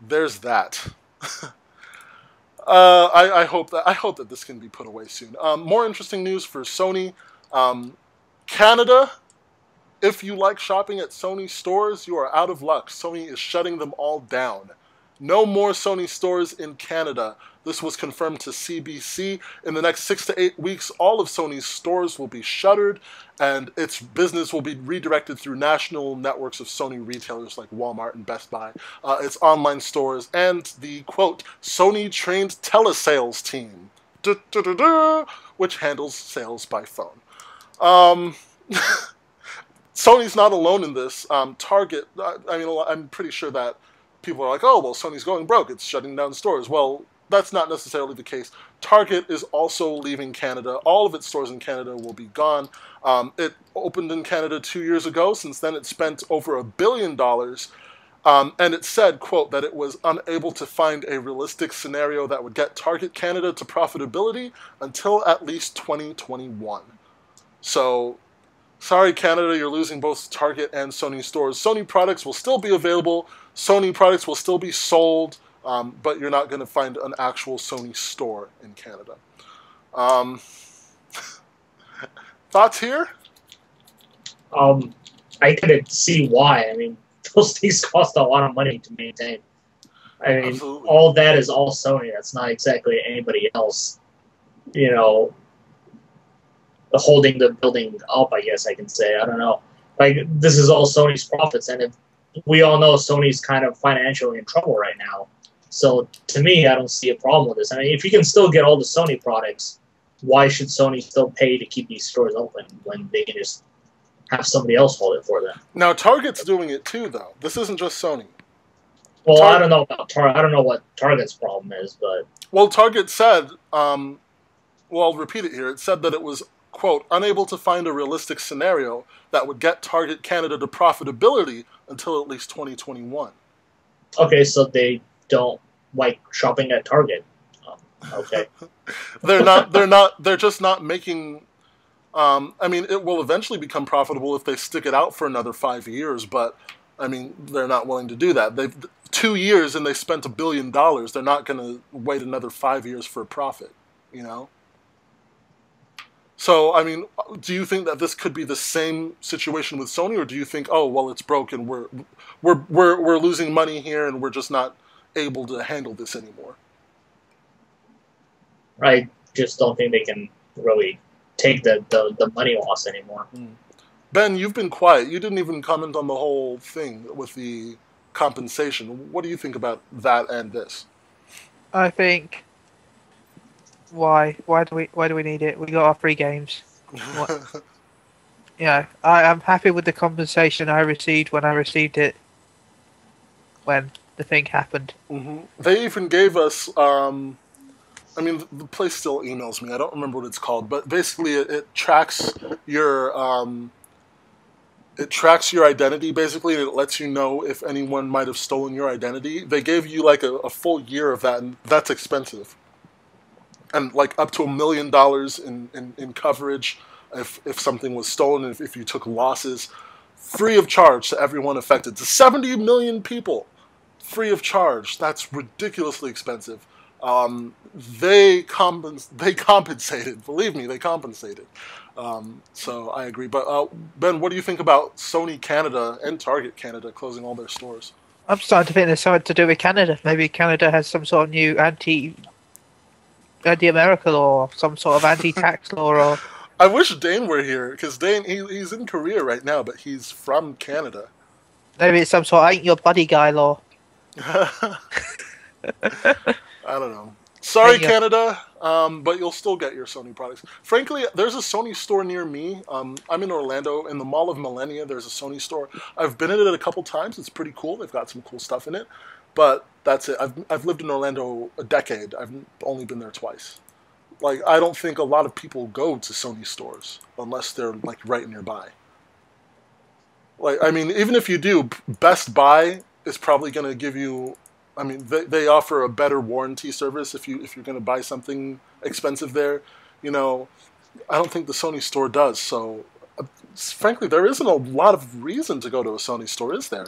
there's that. I hope that this can be put away soon. More interesting news for Sony. Canada, if you like shopping at Sony stores, you are out of luck. Sony is shutting them all down. No more Sony stores in Canada. This was confirmed to CBC. In the next 6 to 8 weeks, all of Sony's stores will be shuttered, and its business will be redirected through national networks of Sony retailers like Walmart and Best Buy, its online stores, and the, quote, Sony-trained telesales team, which handles sales by phone. Sony's not alone in this. Target, I'm pretty sure that people are like, oh, well, Sony's going broke. It's shutting down stores. Well, that's not necessarily the case. Target is also leaving Canada. All of its stores in Canada will be gone. It opened in Canada 2 years ago. Since then, it spent over $1 billion. And it said, quote, that it was unable to find a realistic scenario that would get Target Canada to profitability until at least 2021. So, sorry, Canada, you're losing both Target and Sony stores. Sony products will still be available. Sony products will still be sold, but you're not going to find an actual Sony store in Canada. Thoughts here? I could see why. I mean, those things cost a lot of money to maintain. I mean, Absolutely. all that is all Sony. That's not exactly anybody else, you know, holding the building up, I guess I can say. I don't know. Like, this is all Sony's profits, and if we all know Sony's kind of financially in trouble right now. So, to me, I don't see a problem with this. I mean, if you can still get all the Sony products, why should Sony still pay to keep these stores open when they can just have somebody else hold it for them? Now, Target's doing it too, though. This isn't just Sony. Well, I don't know about Target. I don't know what Target's problem is, but... Well, Target said, well, I'll repeat it here. It said that it was, quote, unable to find a realistic scenario that would get Target Canada to profitability until at least 2021. Okay, so they don't like shopping at Target. Okay. They're just not making, I mean, it will eventually become profitable if they stick it out for another 5 years, but, I mean, they're not willing to do that. They've 2 years and they spent $1 billion. They're not going to wait another 5 years for a profit, you know? So, I mean, do you think that this could be the same situation with Sony, or do you think, oh, well, it's broken, we're losing money here, and we're just not able to handle this anymore? I just don't think they can really take the money loss anymore. Ben, you've been quiet. You didn't even comment on the whole thing with the compensation. What do you think about that and this? I think why do we need it? We got our free games. Yeah, I'm happy with the compensation I received when I received it when the thing happened. They even gave us, I mean, the place still emails me. I don't remember what it's called, but basically it tracks your identity, basically, and it lets you know if anyone might have stolen your identity. They gave you like a full year of that, and that's expensive. And like up to $1 million in coverage if something was stolen, if you took losses, free of charge to everyone affected, to 70 million people, free of charge. That's ridiculously expensive. They compensated. Believe me, they compensated. So I agree. But Ben, what do you think about Sony Canada and Target Canada closing all their stores? I'm starting to think there's something to do with Canada. Maybe Canada has some sort of new anti-America law, some sort of anti-tax law. Or I wish Dane were here, because Dane, he's in Korea right now, but he's from Canada. Maybe it's some sort of ain't your buddy guy law. I don't know. Sorry, Canada, but you'll still get your Sony products. Frankly, there's a Sony store near me. I'm in Orlando. In the Mall of Millennia, there's a Sony store. I've been in it a couple times. It's pretty cool. They've got some cool stuff in it. But that's it. I've lived in Orlando a decade. I've only been there twice. Like, I don't think a lot of people go to Sony stores unless they're, like, right nearby. Like, I mean, even if you do, Best Buy is probably going to give you... I mean, they offer a better warranty service if you're going to buy something expensive there. You know, I don't think the Sony store does. So, frankly, there isn't a lot of reason to go to a Sony store, is there?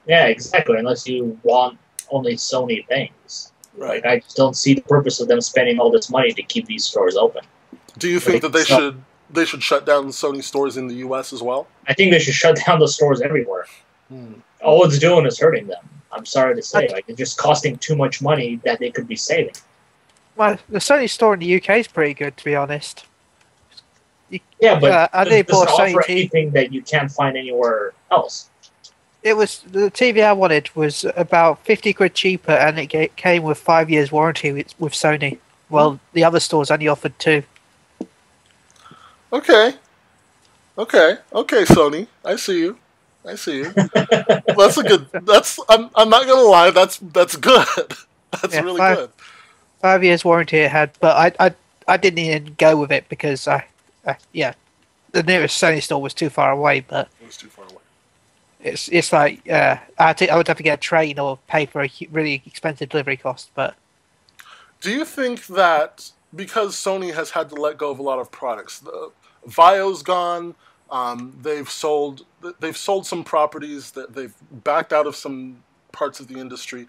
Yeah, exactly. Unless you want only Sony things. Right. Like, I just don't see the purpose of them spending all this money to keep these stores open. Do you think that they should shut down Sony stores in the U.S. as well? I think they should shut down the stores everywhere. All it's doing is hurting them. I'm sorry to say. Like, it's just costing too much money that they could be saving. Well, the Sony store in the UK is pretty good, to be honest. Yeah, but it doesn't offer anything that you can't find anywhere else. It was the TV I wanted was about 50 quid cheaper, and it came with 5 years warranty with Sony. Well, the other stores only offered 2. Okay, Sony. I see you. That's a good. I'm not gonna lie. That's good. That's really good. 5 years warranty it had, but I didn't even go with it because the nearest Sony store was too far away. But it was too far away. It's like I would have to get a train or pay for a really expensive delivery cost. But do you think that because Sony has had to let go of a lot of products, the Vaio's gone, they've sold some properties, that they've backed out of some parts of the industry.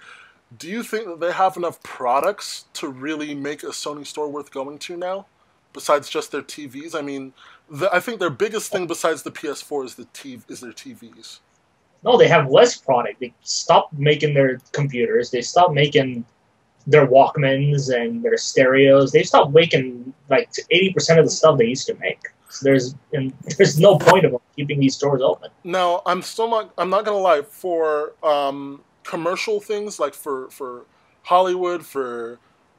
Do you think that they have enough products to really make a Sony store worth going to now, besides just their TVs? I mean, I think their biggest thing besides the PS4 is their TVs. No, they have less product. They stopped making their computers. They stopped making their Walkmans and their stereos. They stopped making like 80% of the stuff they used to make. So there's no point of keeping these stores open. No, I'm not gonna lie. For commercial things, like for Hollywood, for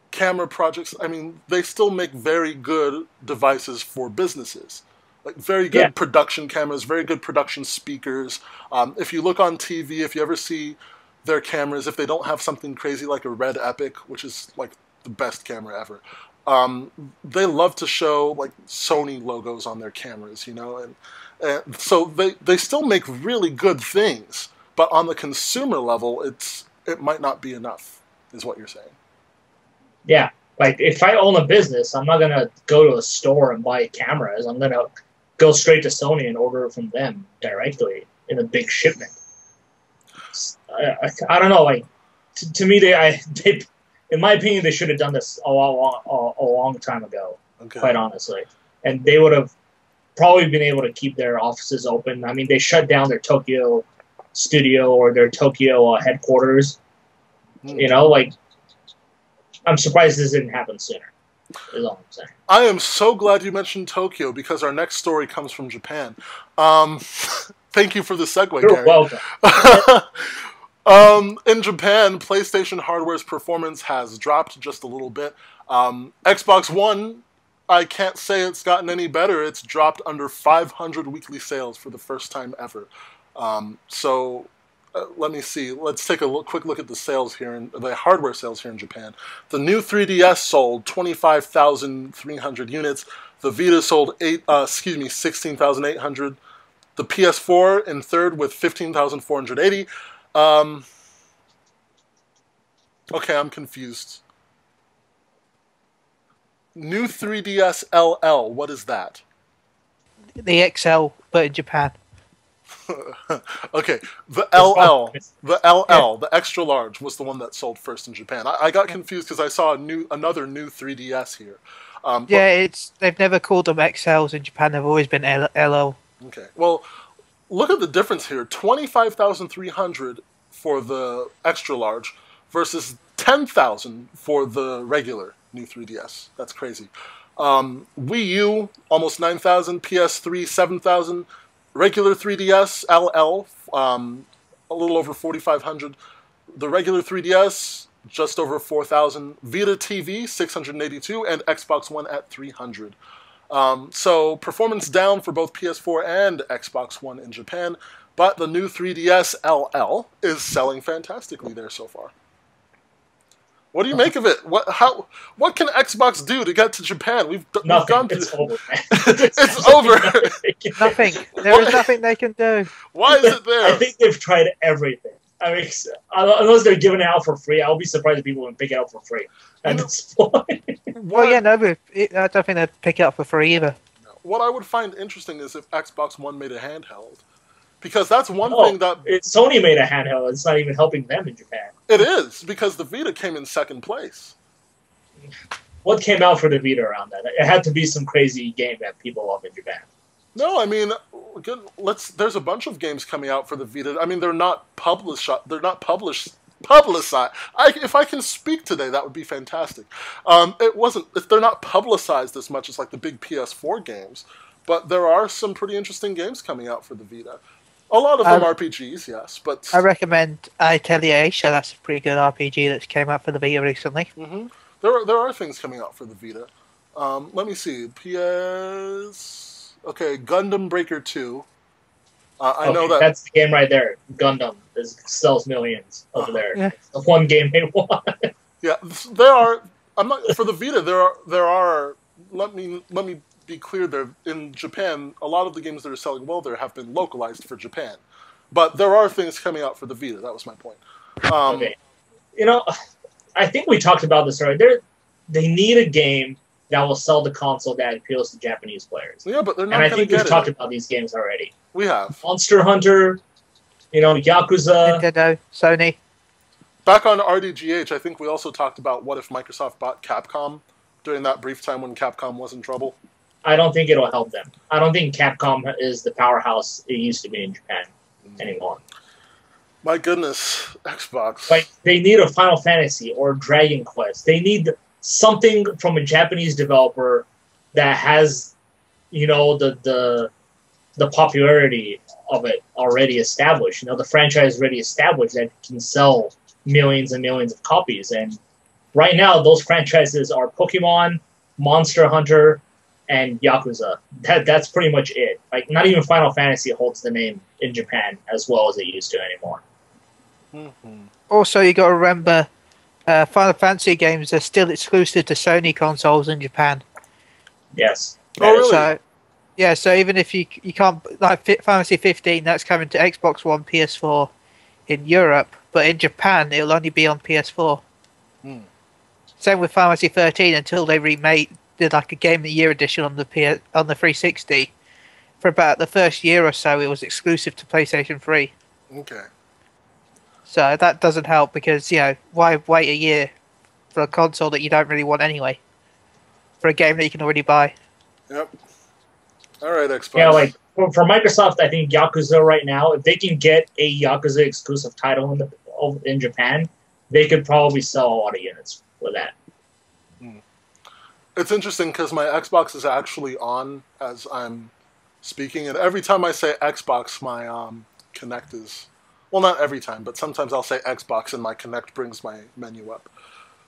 camera projects, I mean, they still make very good devices for businesses. Like very good production cameras, very good production speakers. If you look on TV, if you ever see their cameras, if they don't have something crazy like a Red Epic, which is like the best camera ever, they love to show like Sony logos on their cameras, you know, and so they still make really good things, but on the consumer level, it might not be enough, is what you're saying. Yeah, like if I own a business, I'm not gonna go to a store and buy cameras. I'm gonna go straight to Sony and order from them directly in a big shipment. I don't know. Like to me, they in my opinion, they should have done this a long time ago. Okay. Quite honestly, and they would have probably been able to keep their offices open. I mean, they shut down their Tokyo studio or their Tokyo headquarters. You know, like I'm surprised this didn't happen sooner. Is all I'm saying. I am so glad you mentioned Tokyo because our next story comes from Japan. Thank you for the segue, You're welcome. In Japan, PlayStation hardware's performance has dropped just a little bit. Xbox One, I can't say it's gotten any better. It's dropped under 500 weekly sales for the first time ever. Let me see. Let's take a quick look at the sales here, the hardware sales here in Japan. The new 3DS sold 25,300 units. The Vita sold 16,800. The PS4 in third with 15,480. Okay, I'm confused. New 3DS LL, what is that? The XL, but in Japan. Okay, the LL, the extra large was the one that sold first in Japan. I got confused because I saw another new 3DS here. They've never called them XLs in Japan. They've always been LL. Okay, well, look at the difference here. 25,300 for the extra large versus 10,000 for the regular new 3DS. That's crazy. Wii U almost 9,000, PS3 7,000. Regular 3DS LL, a little over 4,500. The regular 3DS, just over 4,000. Vita TV, 682, and Xbox One at 300. So performance down for both PS4 and Xbox One in Japan, but the new 3DS LL is selling fantastically there so far. What do you make of it? What can Xbox do to get to Japan? We've gone through. It's over. It's over. Nothing. There is nothing they can do. Why is it there? I think they've tried everything. I mean, unless they're giving it out for free, I'll be surprised if people would pick it out for free at this point. Well, yeah, no, but I don't think they'd pick it up for free either. What I would find interesting is if Xbox One made a handheld, because that's one No, thing that Sony made a handheld. It's not even helping them in Japan. it is, because the Vita came in second place. What came out for the Vita around that? It had to be some crazy game that people love in Japan. No, I mean, there's a bunch of games coming out for the Vita. I mean, they're not published. Publicized. If I can speak today, that would be fantastic. They're not publicized as much as like the big PS4 games, but there are some pretty interesting games coming out for the Vita. A lot of them RPGs, yes, but I recommend Atelier Asia. That's a pretty good RPG that came out for the Vita recently. Mm-hmm. There are things coming out for the Vita. Let me see. Okay, Gundam Breaker 2. I know that's the game right there. Gundam sells millions over there. Yeah. It's the one game they want. Yeah, there are. I'm not for the Vita. There are. Let me be clear. There in Japan, a lot of the games that are selling well there have been localized for Japan, but there are things coming out for the Vita. That was my point. Okay. I think we talked about this already. They need a game that will sell the console that appeals to Japanese players. Yeah, but they're not. And I think we've talked about these games already. We have Monster Hunter, Yakuza, Nintendo, Sony. Back on RDGH, I think we also talked about what if Microsoft bought Capcom during that brief time when Capcom was in trouble. I don't think it'll help them. I don't think Capcom is the powerhouse it used to be in Japan anymore. My goodness, Xbox. Like, they need a Final Fantasy or Dragon Quest. They need something from a Japanese developer that has, the popularity of it already established. The franchise already established that can sell millions and millions of copies. And right now, those franchises are Pokemon, Monster Hunter, and Yakuza. That's pretty much it. Like, not even Final Fantasy holds the name in Japan as well as it used to anymore. Mm-hmm. Also, you got to remember, Final Fantasy games are still exclusive to Sony consoles in Japan. Yes. Oh, really? So, yeah, so even if you can't, like Final Fantasy 15, that's coming to Xbox One, PS4 in Europe, but in Japan, it'll only be on PS4. Same with Final Fantasy 13 until they did like a Game of the Year edition on the 360. For about the first year or so, it was exclusive to PlayStation 3. Okay. So that doesn't help because, why wait a year for a console that you don't really want anyway? For a game that you can already buy. Yep. All right, Xbox. Yeah, like, for Microsoft, I think Yakuza right now, if they can get a Yakuza exclusive title in Japan, they could probably sell a lot of units with that. It's interesting because my Xbox is actually on as I'm speaking, and every time I say Xbox, my Kinect is... Well, not every time, but sometimes I'll say Xbox and my Kinect brings my menu up.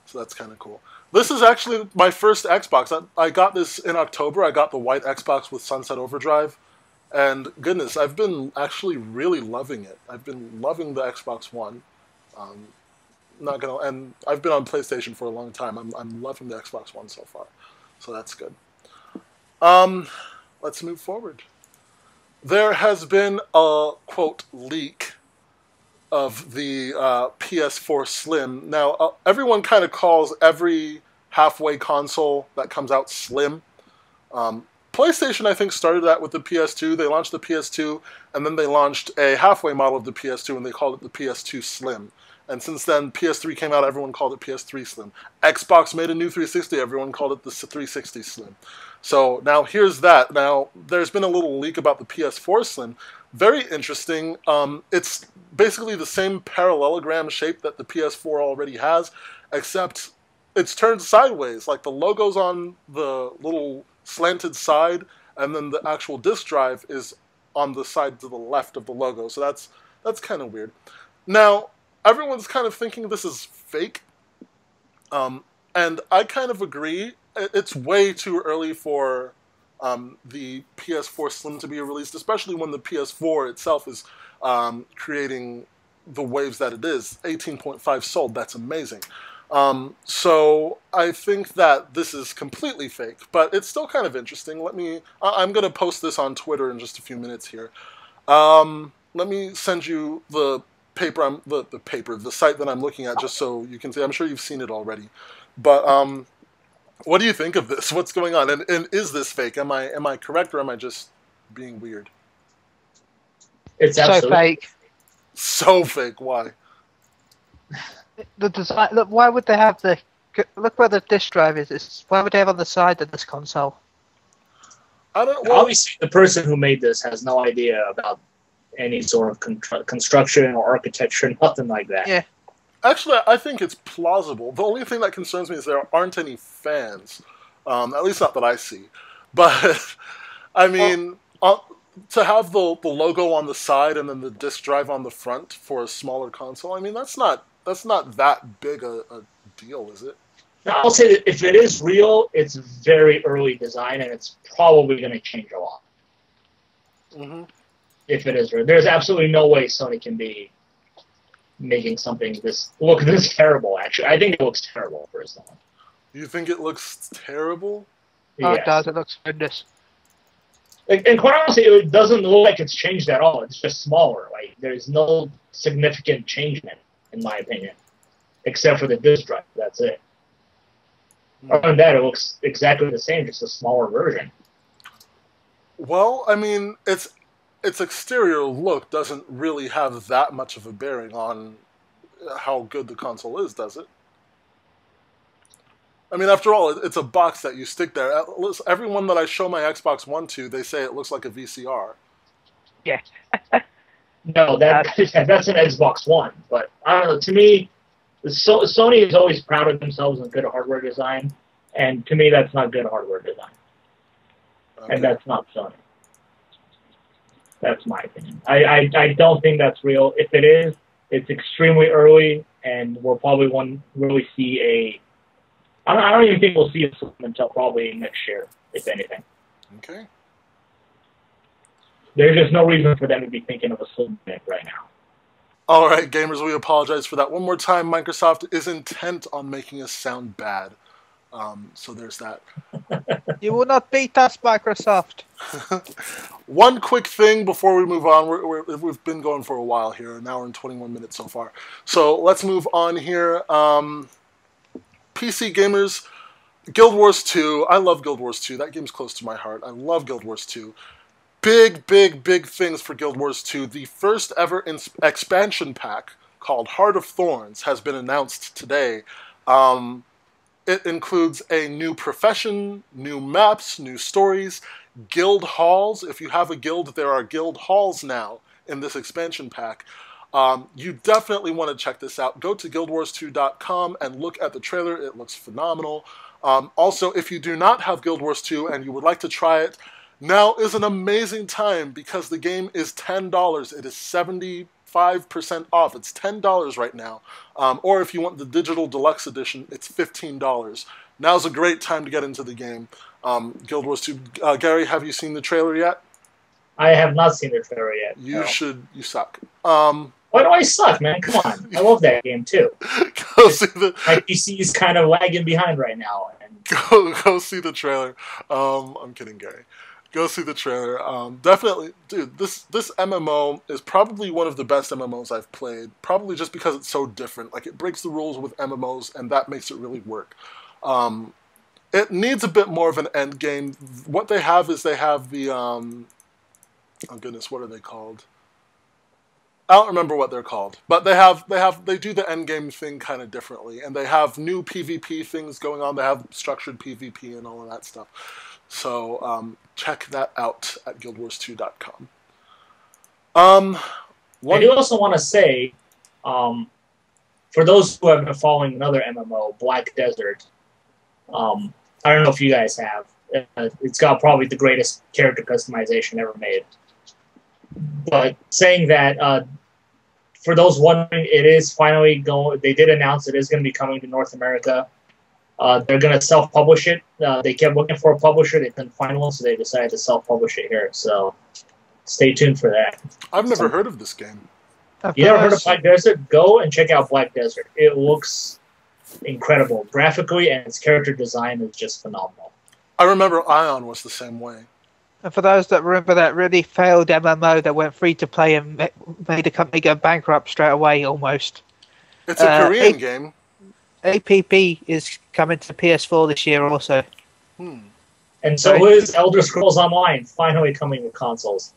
So that's kind of cool. This is actually my first Xbox. I got this in October. I got the white Xbox with Sunset Overdrive. And goodness, I've been actually really loving it. I've been loving the Xbox One. And I've been on PlayStation for a long time. I'm loving the Xbox One so far. So that's good. Let's move forward. There has been a, quote, leak of the PS4 Slim. Now, everyone kind of calls every halfway console that comes out Slim. PlayStation, I think, started that with the PS2. They launched the PS2, and then they launched a halfway model of the PS2, and they called it the PS2 Slim. And since then, PS3 came out, everyone called it PS3 Slim. Xbox made a new 360, everyone called it the 360 Slim. So now here's that. Now, there's been a little leak about the PS4 Slim. Very interesting. It's basically the same parallelogram shape that the PS4 already has, except it's turned sideways. Like the logo's on the little slanted side, and then the actual disk drive is on the side to the left of the logo. So that's kind of weird. Now, everyone's kind of thinking this is fake, and I kind of agree. It's way too early for the PS4 Slim to be released, especially when the PS4 itself is creating the waves that it is. 18.5 sold, that's amazing. So I think that this is completely fake, but it's still kind of interesting. I'm going to post this on Twitter in just a few minutes here. Let me send you the site that I'm looking at just so you can see. I'm sure you've seen it already. But What do you think of this? What's going on? And is this fake? Am I correct, or am I just being weird? It's So absolutely fake. So fake. Why? The design. Look, why would they have the? Look where the disk drive is. Why would they have on the side of this console? I don't. Well, Obviously, the person who made this has no idea about any sort of construction or architecture, nothing like that. Yeah. actually, I think it's plausible. The only thing that concerns me is there aren't any fans, at least not that I see. But I mean, to have the logo on the side and then the disk drive on the front for a smaller console, I mean, that's not that big a deal, is it? Now, I'll say that if it is real, it's very early design, and it's probably going to change a lot. Mm-hmm. If it is real, there's absolutely no way Sony can be making something look this terrible. Actually, I think it looks terrible personally. You think it looks terrible? Oh, Yeah. it does. It looks horrendous. And quite honestly, it doesn't look like it's changed at all. It's just smaller. Like, there's no significant change in my opinion, except for the disk drive. That's it. Other than that, it looks exactly the same, just a smaller version. Well, I mean, its exterior look doesn't really have that much of a bearing on how good the console is, does it? I mean, after all, it's a box that you stick there. Everyone that I show my Xbox One to, they say it looks like a VCR. Yeah. No, that's an Xbox One. But I don't know. To me, Sony is always proud of themselves on good hardware design, and to me, that's not good hardware design. Okay. And that's not Sony. That's my opinion. I don't think that's real. If it is, it's extremely early, and we'll probably really see I don't even think we'll see it until probably next year, if anything. Okay. There's just no reason for them to be thinking of a Slim right now. All right, gamers, we apologize for that. One more time, Microsoft is intent on making us sound bad. So there's that. You will not beat us, Microsoft. One quick thing before we move on. We've been going for a while here, an hour and 21 minutes so far. So let's move on here. PC gamers, Guild Wars 2. I love Guild Wars 2. That game's close to my heart. I love Guild Wars 2. Big things for Guild Wars 2. The first ever expansion pack called Heart of Thorns has been announced today. It includes a new profession, new maps, new stories, guild halls. If you have a guild, there are guild halls now in this expansion pack. You definitely want to check this out. Go to guildwars2.com and look at the trailer. It looks phenomenal. Also, if you do not have Guild Wars 2 and you would like to try it, now is an amazing time because the game is $10. It is 75% off. It's $10 right now. Or if you want the digital deluxe edition, it's $15. Now's a great time to get into the game. Guild Wars 2. Gary, have you seen the trailer yet? I have not seen the trailer yet. You should. You suck. Why do I suck, man? Come on. I love that game, too. Go see the... My PC is kind of lagging behind right now. And Go see the trailer. I'm kidding, Gary. Go see the trailer. Definitely, dude, this MMO is probably one of the best MMOs I've played. Probably just because it's so different. Like, it breaks the rules with MMOs, and that makes it really work. It needs a bit more of an end game. What they have is they have the... oh, goodness, what are they called? I don't remember what they're called, but they do the end game thing kind of differently, and they have new PvP things going on. They have structured PvP and all of that stuff. So check that out at guildwars2.com. I do also want to say, for those who have been following another MMO, Black Desert, I don't know if you guys have. It's got probably the greatest character customization ever made. But saying that, for those wondering, it is finally going. They did announce it is going to be coming to North America. They're going to self-publish it. They kept looking for a publisher. They couldn't find one, so they decided to self-publish it here. So stay tuned for that. I've never heard of this game. You never heard of Black Desert? Go and check out Black Desert. It looks incredible graphically, and its character design is just phenomenal. I remember Ion was the same way. And for those that remember that really failed MMO that went free to play and made the company go bankrupt straight away, almost. It's a Korean game. APP is coming to PS4 this year also. And so is Elder Scrolls Online finally coming with consoles.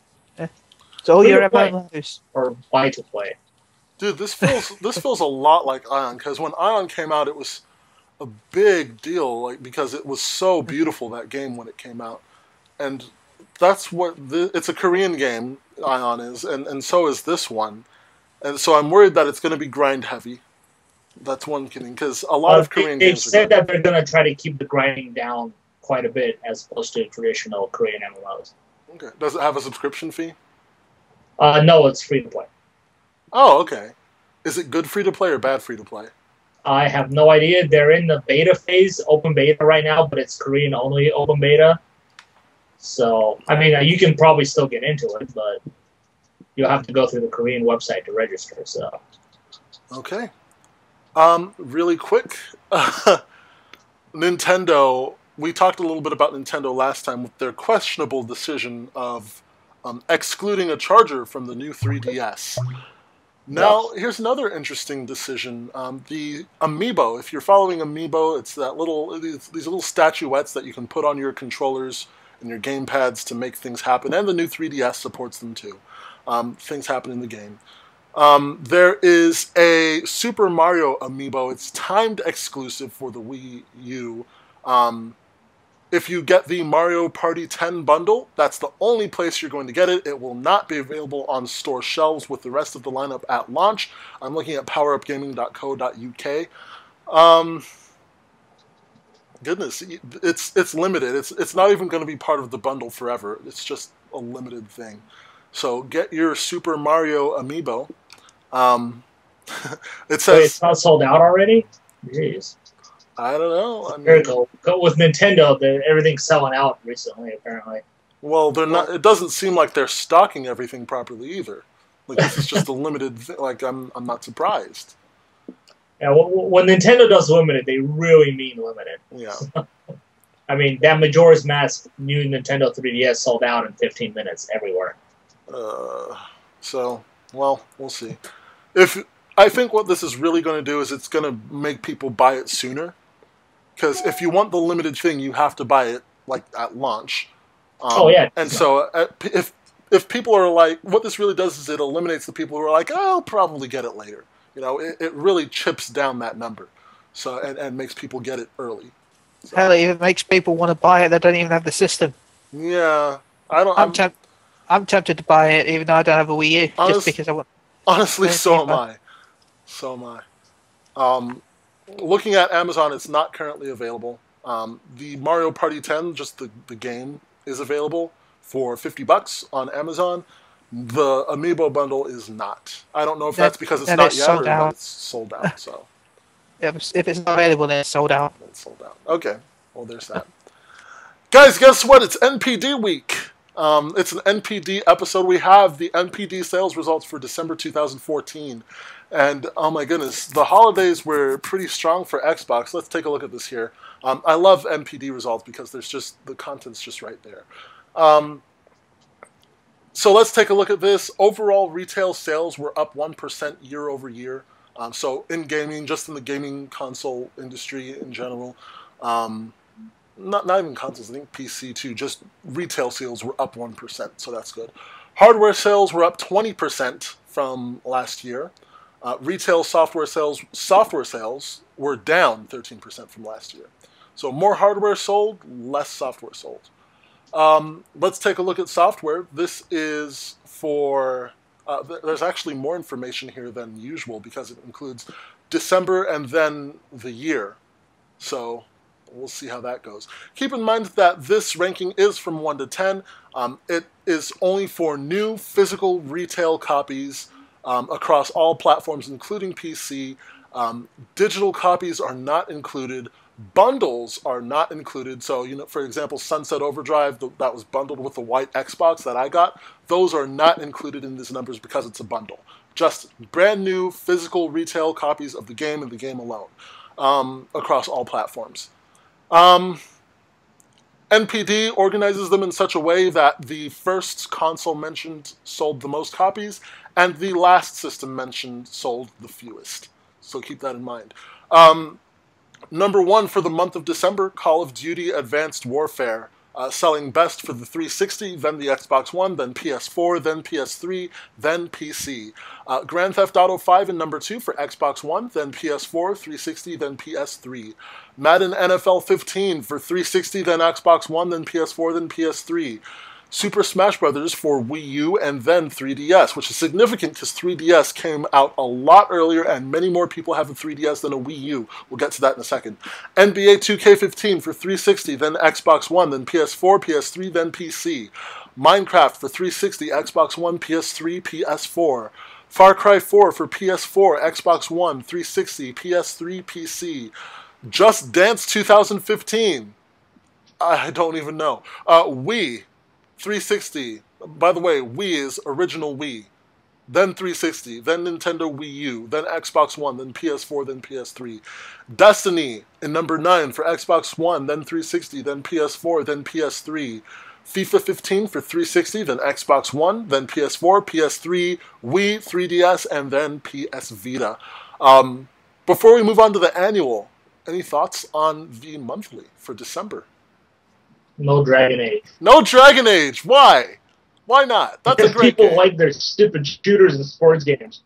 So all Free your to play. MMOs. Or buy to play. Dude, this feels a lot like Ion, because when Ion came out, it was a big deal, like because it was so beautiful, that game, when it came out, and that's what it's a Korean game. Ion is, and so is this one, and so I'm worried that it's going to be grind heavy. That's one thing, because a lot of Korean they've games. Said that they're going to try to keep the grinding down quite a bit as opposed to traditional Korean MMOs. Okay, does it have a subscription fee? No, it's free to play. Oh, okay. Is it good free to play or bad free to play? I have no idea. They're in the beta phase, open beta right now, but it's Korean only open beta. So, I mean, you can probably still get into it, but you'll have to go through the Korean website to register. So, okay. Really quick, Nintendo. We talked a little bit about Nintendo last time with their questionable decision of excluding a charger from the new 3DS. Now, here's another interesting decision. The Amiibo, if you're following Amiibo, it's that these little statuettes that you can put on your controllers and your game pads to make things happen, and the new 3DS supports them too. Things happen in the game. There is a Super Mario Amiibo. It's timed exclusive for the Wii U. If you get the Mario Party 10 bundle, that's the only place you're going to get it. It will not be available on store shelves with the rest of the lineup at launch. I'm looking at powerupgaming.co.uk. Goodness, it's limited. It's not even going to be part of the bundle forever. It's just a limited thing. So get your Super Mario Amiibo. It says... Wait, it's not sold out already? Jeez. I don't know. I mean, go with Nintendo, everything's selling out recently, apparently. Well, they're not. It doesn't seem like they're stocking everything properly either. Like, this is just a limited thing. Like, I'm not surprised. Yeah, when Nintendo does limited, they really mean limited. Yeah. I mean, that Majora's Mask new Nintendo 3DS sold out in 15 minutes everywhere. So, well, we'll see. I think what this is really going to do is it's going to make people buy it sooner. Because if you want the limited thing, you have to buy it, like, at launch. Oh, yeah. And so, if people are like... What this really does is it eliminates the people who are like, oh, I'll probably get it later. You know, it really chips down that number. So, and makes people get it early. So. Hell, it even makes people want to buy it that don't even have the system. Yeah. I'm tempted to buy it, even though I don't have a Wii U, just because I want... Honestly, so am I. So am I. Looking at Amazon, it's not currently available. The Mario Party 10, just the game, is available for $50 on Amazon. The Amiibo bundle is not. I don't know if that's because it's not yet or that it's sold out. So, if it's not available, then it's sold out. It's sold out. Okay. Well, there's that. Guys, guess what? It's NPD week. It's an NPD episode. We have the NPD sales results for December 2014. And, oh my goodness, the holidays were pretty strong for Xbox. Let's take a look at this here. I love NPD results because the content's just right there. So let's take a look at this. Overall retail sales were up 1% year over year. So in gaming, just in the gaming console industry in general, not even consoles, I think PC too, just retail sales were up 1%, so that's good. Hardware sales were up 20% from last year. Retail software sales were down 13% from last year. So more hardware sold, less software sold. Let's take a look at software. This is for... there's actually more information here than usual because it includes December and then the year. So we'll see how that goes. Keep in mind that this ranking is from 1 to 10. It is only for new physical retail copies across all platforms, including PC. Digital copies are not included. Bundles are not included. So, you know, for example, Sunset Overdrive, that was bundled with the white Xbox that I got, those are not included in these numbers because it's a bundle. Just brand new physical retail copies of the game and the game alone across all platforms. NPD organizes them in such a way that the first console mentioned sold the most copies, and the last system mentioned sold the fewest. So keep that in mind. Number 1 for the month of December, Call of Duty Advanced Warfare. Selling best for the 360, then the Xbox One, then PS4, then PS3, then PC. Grand Theft Auto 5 in number 2 for Xbox One, then PS4, 360, then PS3. Madden NFL 15 for 360, then Xbox One, then PS4, then PS3. Super Smash Bros. For Wii U and then 3DS, which is significant because 3DS came out a lot earlier and many more people have a 3DS than a Wii U. We'll get to that in a second. NBA 2K15 for 360, then Xbox One, then PS4, PS3, then PC. Minecraft for 360, Xbox One, PS3, PS4. Far Cry 4 for PS4, Xbox One, 360, PS3, PC. Just Dance 2015. I don't even know. Wii 360. By the way, Wii is original Wii. Then 360, then Nintendo Wii U, then Xbox One, then PS4, then PS3. Destiny in number 9 for Xbox One, then 360, then PS4, then PS3. FIFA 15 for 360, then Xbox One, then PS4, PS3, Wii, 3DS, and then PS Vita. Before we move on to the annual, any thoughts on the monthly for December? No Dragon Age. No Dragon Age. Why? Why not? That's because a great people game. like their stupid shooters and sports games.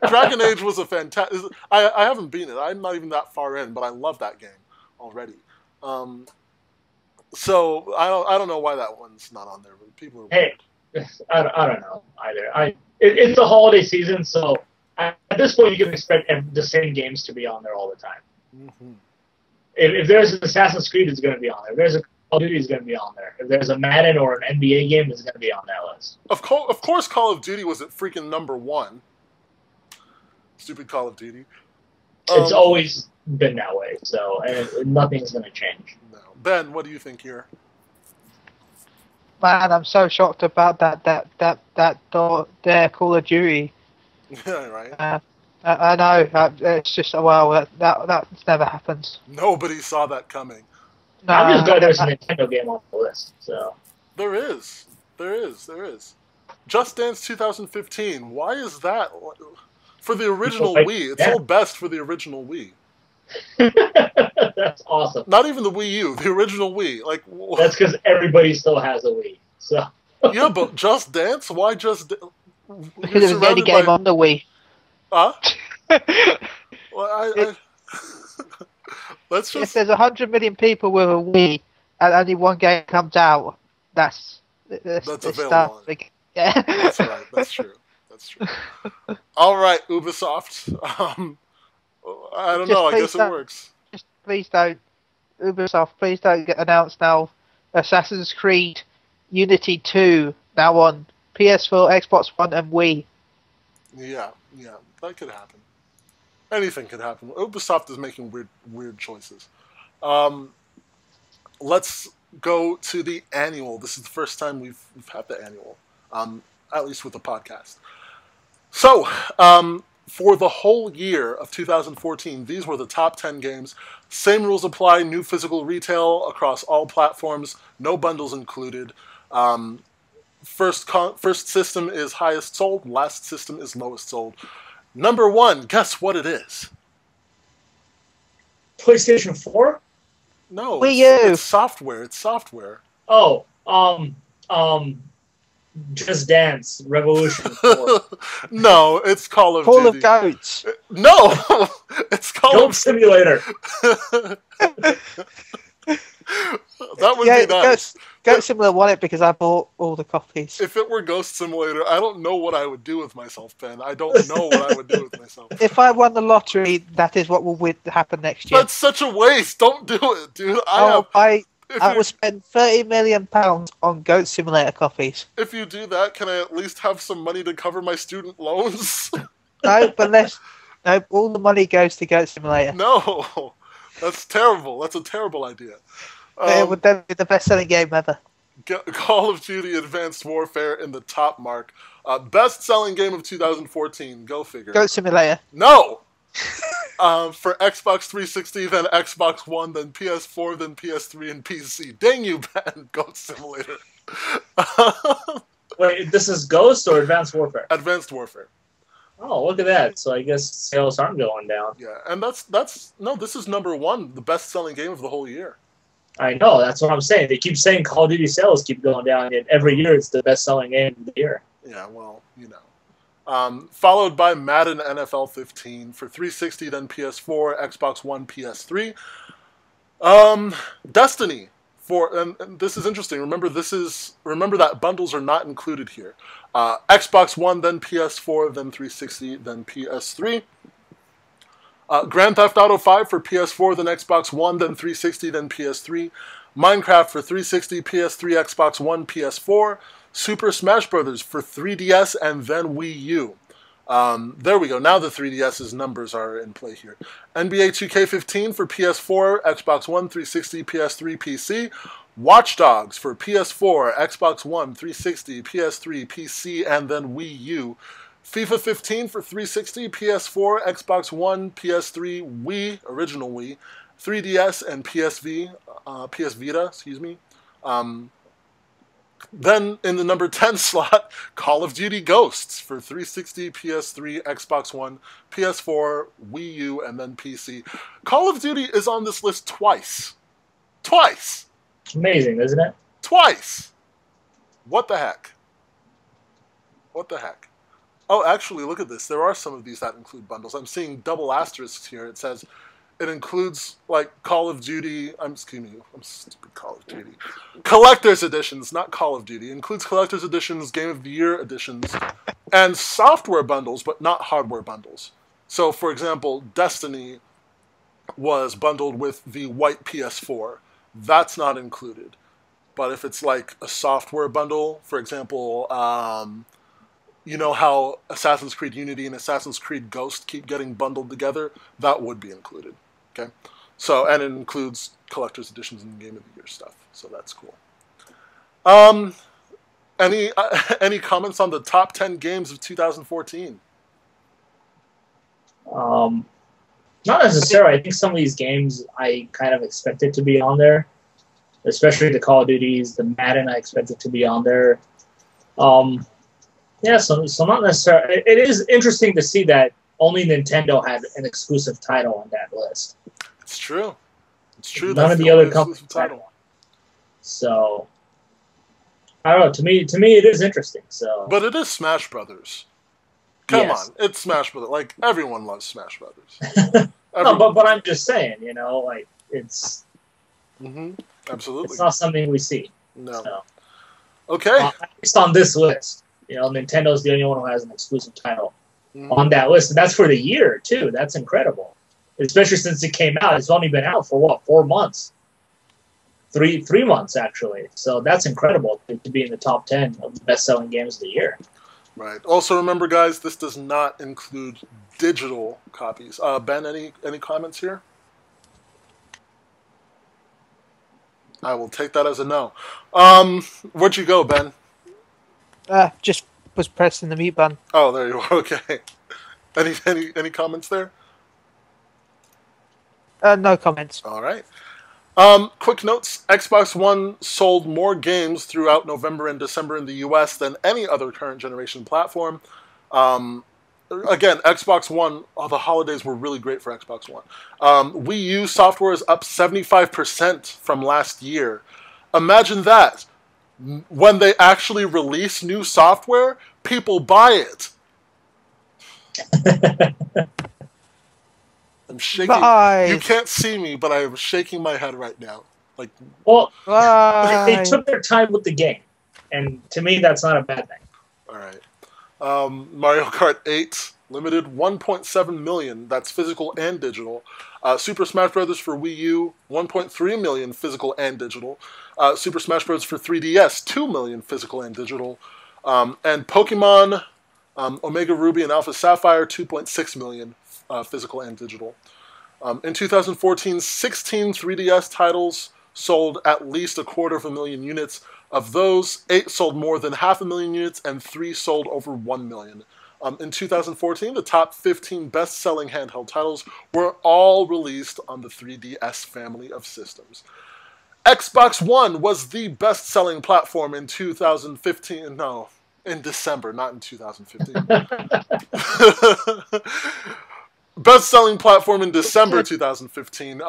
Dragon Age was a fantastic. I haven't beaten it. I'm not even that far in, but I love that game already. So I don't know why that one's not on there. But people are weird. I don't know either. It's the holiday season, so at this point you can expect the same games to be on there all the time. Mm-hmm. If there's an Assassin's Creed, it's going to be on there. If there's a Call of Duty, it's going to be on there. If there's a Madden or an NBA game, it's going to be on that list. Of course, Call of Duty was at freaking number 1. Stupid Call of Duty. It's always been that way, so and nothing's going to change. No. Ben, what do you think here? Man, I'm so shocked about that Call of Duty. Yeah, right. I know. It's just that never happens. Nobody saw that coming. No, I'm just glad there's a Nintendo game on the list. So there is. Just Dance 2015. Why is that? For the original Wii, it's all best for the original Wii. That's awesome. Not even the Wii U, the original Wii. That's because everybody still has a Wii. So yeah, but Just Dance? Why Just? Because it was the only game on the Wii. Huh? Well, let's just. If there's 100 million people with a Wii and only one game comes out, that's available. Yeah. That's right. That's true. All right, Ubisoft. I don't know. I guess it works. Just please don't, Ubisoft. Please don't get announced now. Assassin's Creed Unity 2 now on PS4, Xbox One, and Wii. Yeah, that could happen. Anything could happen. Ubisoft is making weird choices. Let's go to the annual. This is the first time we've had the annual, at least with the podcast. So, for the whole year of 2014, these were the top 10 games. Same rules apply. New physical retail across all platforms. No bundles included. First system is highest sold. Last system is lowest sold. Number 1, guess what it is? PlayStation 4? No, Wii U. It's software. Oh, Just Dance Revolution 4. No, it's Call of Duty. Call of Goats. No, it's Call Goat of Simulator. That would be nice. Goat Simulator won it because I bought all the copies. If it were Ghost Simulator, I don't know what I would do with myself, Ben. I don't know what I would do with myself. If I won the lottery, that is what will happen next year. That's such a waste. Don't do it, dude. I will spend £30 million on Goat Simulator copies. If you do that, can I at least have some money to cover my student loans? No, but all the money goes to Goat Simulator. No, that's terrible. That's a terrible idea. It would then be the best-selling game ever. Call of Duty Advanced Warfare in the top mark. Best-selling game of 2014. Go figure. Goat Simulator. No! For Xbox 360, then Xbox One, then PS4, then PS3, and PC. Dang you, Ben. Goat Simulator. Wait, this is Ghost or Advanced Warfare? Advanced Warfare. Oh, look at that. So I guess sales aren't going down. Yeah, and that's no. This is number one, the best-selling game of the whole year. I know, that's what I'm saying. They keep saying Call of Duty sales keep going down, yet every year it's the best-selling game of the year. Yeah, well, you know. Followed by Madden NFL 15 for 360, then PS4, Xbox One, PS3. Destiny for, and this is interesting. Remember that bundles are not included here. Xbox One, then PS4, then 360, then PS3. Grand Theft Auto 5 for PS4, then Xbox One, then 360, then PS3. Minecraft for 360, PS3, Xbox One, PS4. Super Smash Bros. For 3DS and then Wii U. There we go. Now the 3DS's numbers are in play here. NBA 2K15 for PS4, Xbox One, 360, PS3, PC. Watch Dogs for PS4, Xbox One, 360, PS3, PC, and then Wii U. FIFA 15 for 360, PS4, Xbox One, PS3, Wii, original Wii, 3DS, and PS Vita, excuse me. Then in the number 10 slot, Call of Duty Ghosts for 360, PS3, Xbox One, PS4, Wii U, and then PC. Call of Duty is on this list twice. Twice! Amazing, isn't it? Twice! What the heck? What the heck? Oh, actually, look at this. There are some of these that include bundles. I'm seeing double asterisks here. It says it includes, like, Call of Duty. I'm stupid, Call of Duty. Collector's editions, not Call of Duty. It includes collector's editions, Game of the Year editions, and software bundles, but not hardware bundles. So, for example, Destiny was bundled with the white PS4. That's not included. But if it's like a software bundle, for example, you know how Assassin's Creed Unity and Assassin's Creed Ghost keep getting bundled together? That would be included. Okay, so, and it includes collector's editions and Game of the Year stuff. So that's cool. Any comments on the top 10 games of 2014? Not necessarily. I think some of these games I kind of expected to be on there, especially the Call of Duties, the Madden. I expected to be on there. Yeah, so not necessarily. It is interesting to see that only Nintendo had an exclusive title on that list. It's true. It's true. None of the other companies had one. So I don't know. To me, it is interesting. So, but it is Smash Brothers. Come Yes. on, it's Smash Brothers. Like, everyone loves Smash Brothers. no, but I'm just saying, you know, like it's Absolutely. it's not something we see. No. So, Okay. at least on this list, you know, Nintendo's the only one who has an exclusive title Mhm. on that list, and that's for the year too. That's incredible, especially since it came out. It's only been out for what, 4 months? Three months actually. So that's incredible to be in the top 10 of the best-selling games of the year. Right. Also, remember, guys, this does not include digital copies. Ben, any comments here? I will take that as a no. Where'd you go, Ben? Just was pressing the mute button. Oh, there you are. Okay. Any comments there? No comments. All right. Quick notes. Xbox One sold more games throughout November and December in the US than any other current generation platform. Again, Xbox One, the holidays were really great for Xbox One. Wii U software is up 75% from last year. Imagine that. When they actually release new software, people buy it. I'm shaking. Lies. You can't see me, but I am shaking my head right now. Like, Well, Lies. they took their time with the game, and to me, that's not a bad thing. all right. Mario Kart 8 limited 1.7 million. That's physical and digital. Super Smash Bros. For Wii U, 1.3 million physical and digital. Super Smash Bros. For 3DS, 2 million physical and digital. And Pokemon Omega Ruby and Alpha Sapphire, 2.6 million physical and digital. In 2014, 16 3DS titles sold at least 250,000 units. Of those, 8 sold more than 500,000 units, and 3 sold over 1 million. In 2014, the top 15 best-selling handheld titles were all released on the 3DS family of systems. Xbox One was the best-selling platform in 2015. No, In December, not in 2015. Best-selling platform in December 2015.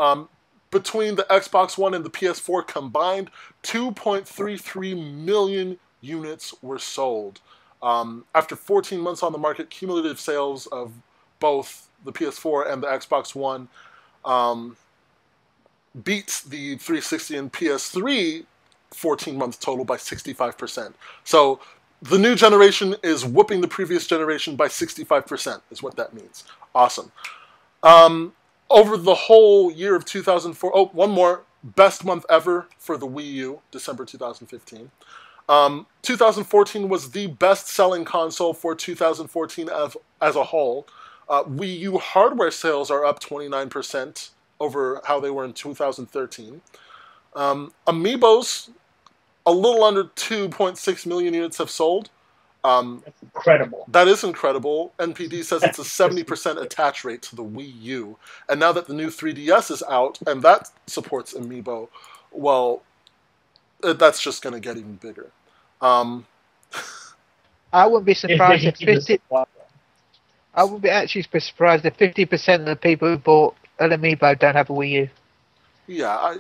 Between the Xbox One and the PS4 combined, 2.33 million units were sold. After 14 months on the market, cumulative sales of both the PS4 and the Xbox One beats the 360 and PS3 14-month total by 65%. So the new generation is whooping the previous generation by 65%, is what that means. Awesome. Over the whole year of 2004, oh, one more, best month ever for the Wii U, December 2015. 2014 was the best-selling console for 2014 as a whole. Wii U hardware sales are up 29% over how they were in 2013. Amiibos, a little under 2.6 million units have sold. That's incredible. That is incredible. NPD says it's a 70% attach rate to the Wii U. And now that the new 3DS is out, and that supports Amiibo, well, that's just going to get even bigger. I wouldn't be surprised if 50. I would be actually surprised if 50% of the people who bought an Amiibo don't have a Wii U. Yeah,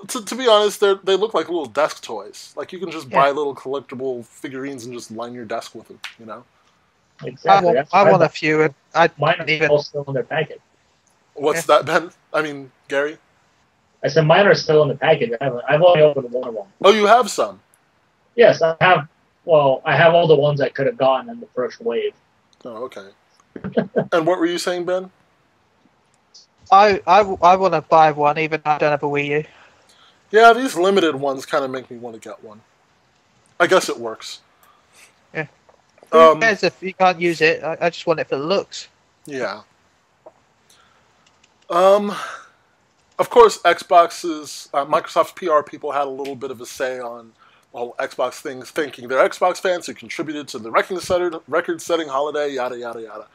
to be honest, they look like little desk toys. Like, you can just buy little collectible figurines and just line your desk with them, you know? Exactly. I want a few, and mine are all still in their package. What's that, Ben? I mean, Gary? I said mine are still in the package. I've only opened one of them. Oh, you have some? Yes, I have. Well, I have all the ones I could have gotten in the first wave. Oh, okay. And what were you saying, Ben? I want to buy one, even though I don't have a Wii U. Yeah, these limited ones kind of make me want to get one. I guess it works. Yeah. Who cares if you can't use it? I just want it for the looks. Yeah. Of course, Xbox's Microsoft's PR people had a little bit of a say on the whole Xbox things, thinking they're Xbox fans who contributed to the record-setting holiday, yada yada yada.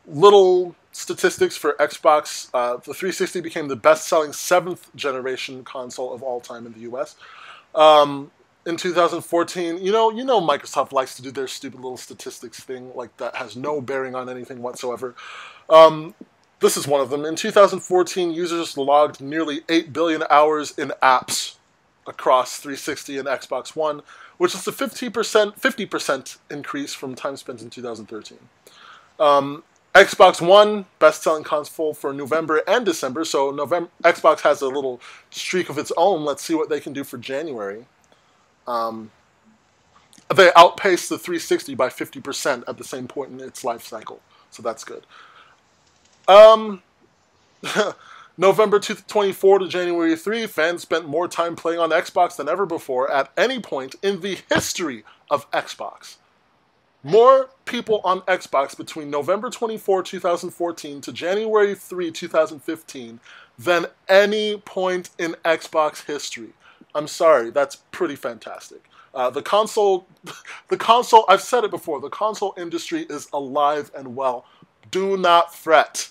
Little statistics for Xbox: the 360 became the best-selling 7th-generation console of all time in the U.S. In 2014, you know, Microsoft likes to do their stupid little statistics thing, like that has no bearing on anything whatsoever. This is one of them. In 2014, users logged nearly 8 billion hours in apps across 360 and Xbox One, which is a 50% increase from time spent in 2013. Xbox One, best-selling console for November and December, so Xbox has a little streak of its own. Let's see what they can do for January. They outpaced the 360 by 50% at the same point in its life cycle, so that's good. November 24 to January 3, fans spent more time playing on Xbox than ever before at any point in the history of Xbox. More people on Xbox between November 24, 2014 to January 3, 2015 than any point in Xbox history. I'm sorry, that's pretty fantastic. The console, I've said it before, the console industry is alive and well. Do not fret.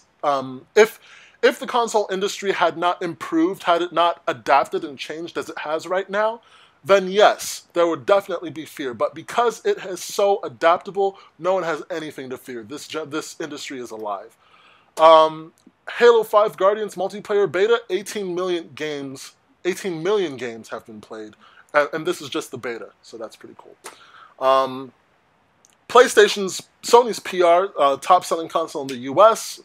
If the console industry had not improved, had it not adapted and changed as it has right now, then yes, there would definitely be fear. But because it is so adaptable, no one has anything to fear. This industry is alive. Halo 5 Guardians multiplayer beta, 18 million games have been played. And this is just the beta, so that's pretty cool. Sony's PR, top-selling console in the US,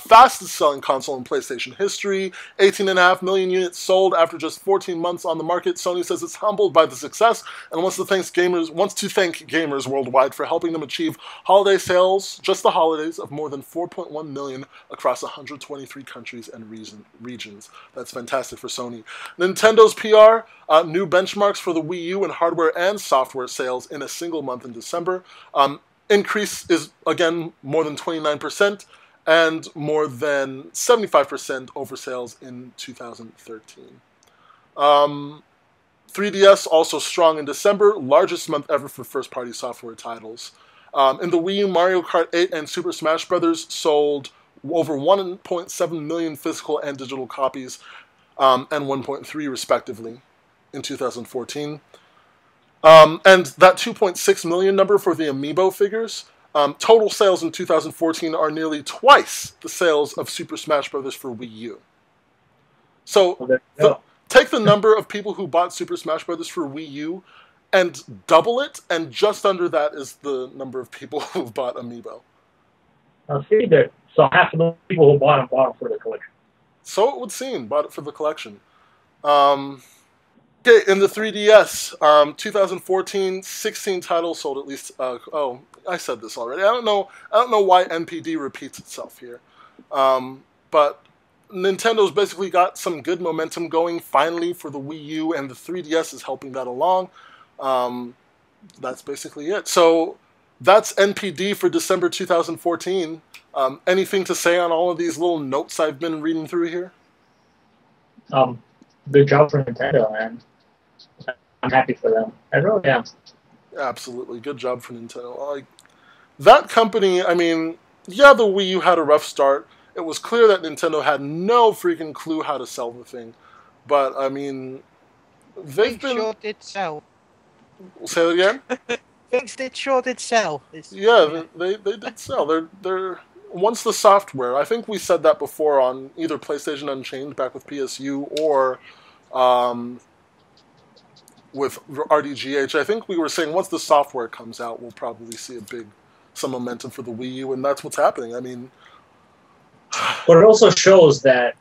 fastest-selling console in PlayStation history, 18.5 million units sold after just 14 months on the market. Sony says it's humbled by the success and wants to thank gamers worldwide for helping them achieve holiday sales, just the holidays, of more than 4.1 million across 123 countries and regions. That's fantastic for Sony. Nintendo's PR, new benchmarks for the Wii U in hardware and software sales in a single month in December. Increase is, again, more than 29%. And more than 75% over sales in 2013. 3DS also strong in December, largest month ever for first-party software titles. In the Wii U, Mario Kart 8 and Super Smash Bros. Sold over 1.7 million physical and digital copies, and 1.3 respectively in 2014. And that 2.6 million number for the Amiibo figures, total sales in 2014 are nearly twice the sales of Super Smash Bros. For Wii U. So take the number of people who bought Super Smash Bros. For Wii U and double it, and just under that is the number of people who've bought Amiibo. I'll see that. So half of the people who bought them for the collection. So it would seem, bought it for the collection. Okay, in the 3DS, 2014, 16 titles sold at least. Oh, I said this already. I don't know why NPD repeats itself here, but Nintendo's basically got some good momentum going finally for the Wii U, and the 3DS is helping that along. That's basically it. So that's NPD for December 2014. Anything to say on all of these little notes I've been reading through here? Good job for Nintendo, man. I'm happy for them. I really am. Absolutely. Good job for Nintendo. Like, that company, I mean, yeah, the Wii U had a rough start. It was clear that Nintendo had no freaking clue how to sell the thing. But, I mean, they've been... sure did sell. Say that again? Things sure did sell. Yeah, they did sell. They're once the software, I think we said that before on either PlayStation Unchained back with PSU or with RDGH. I think we were saying once the software comes out, we'll probably see some momentum for the Wii U, and that's what's happening. I mean, but it also shows that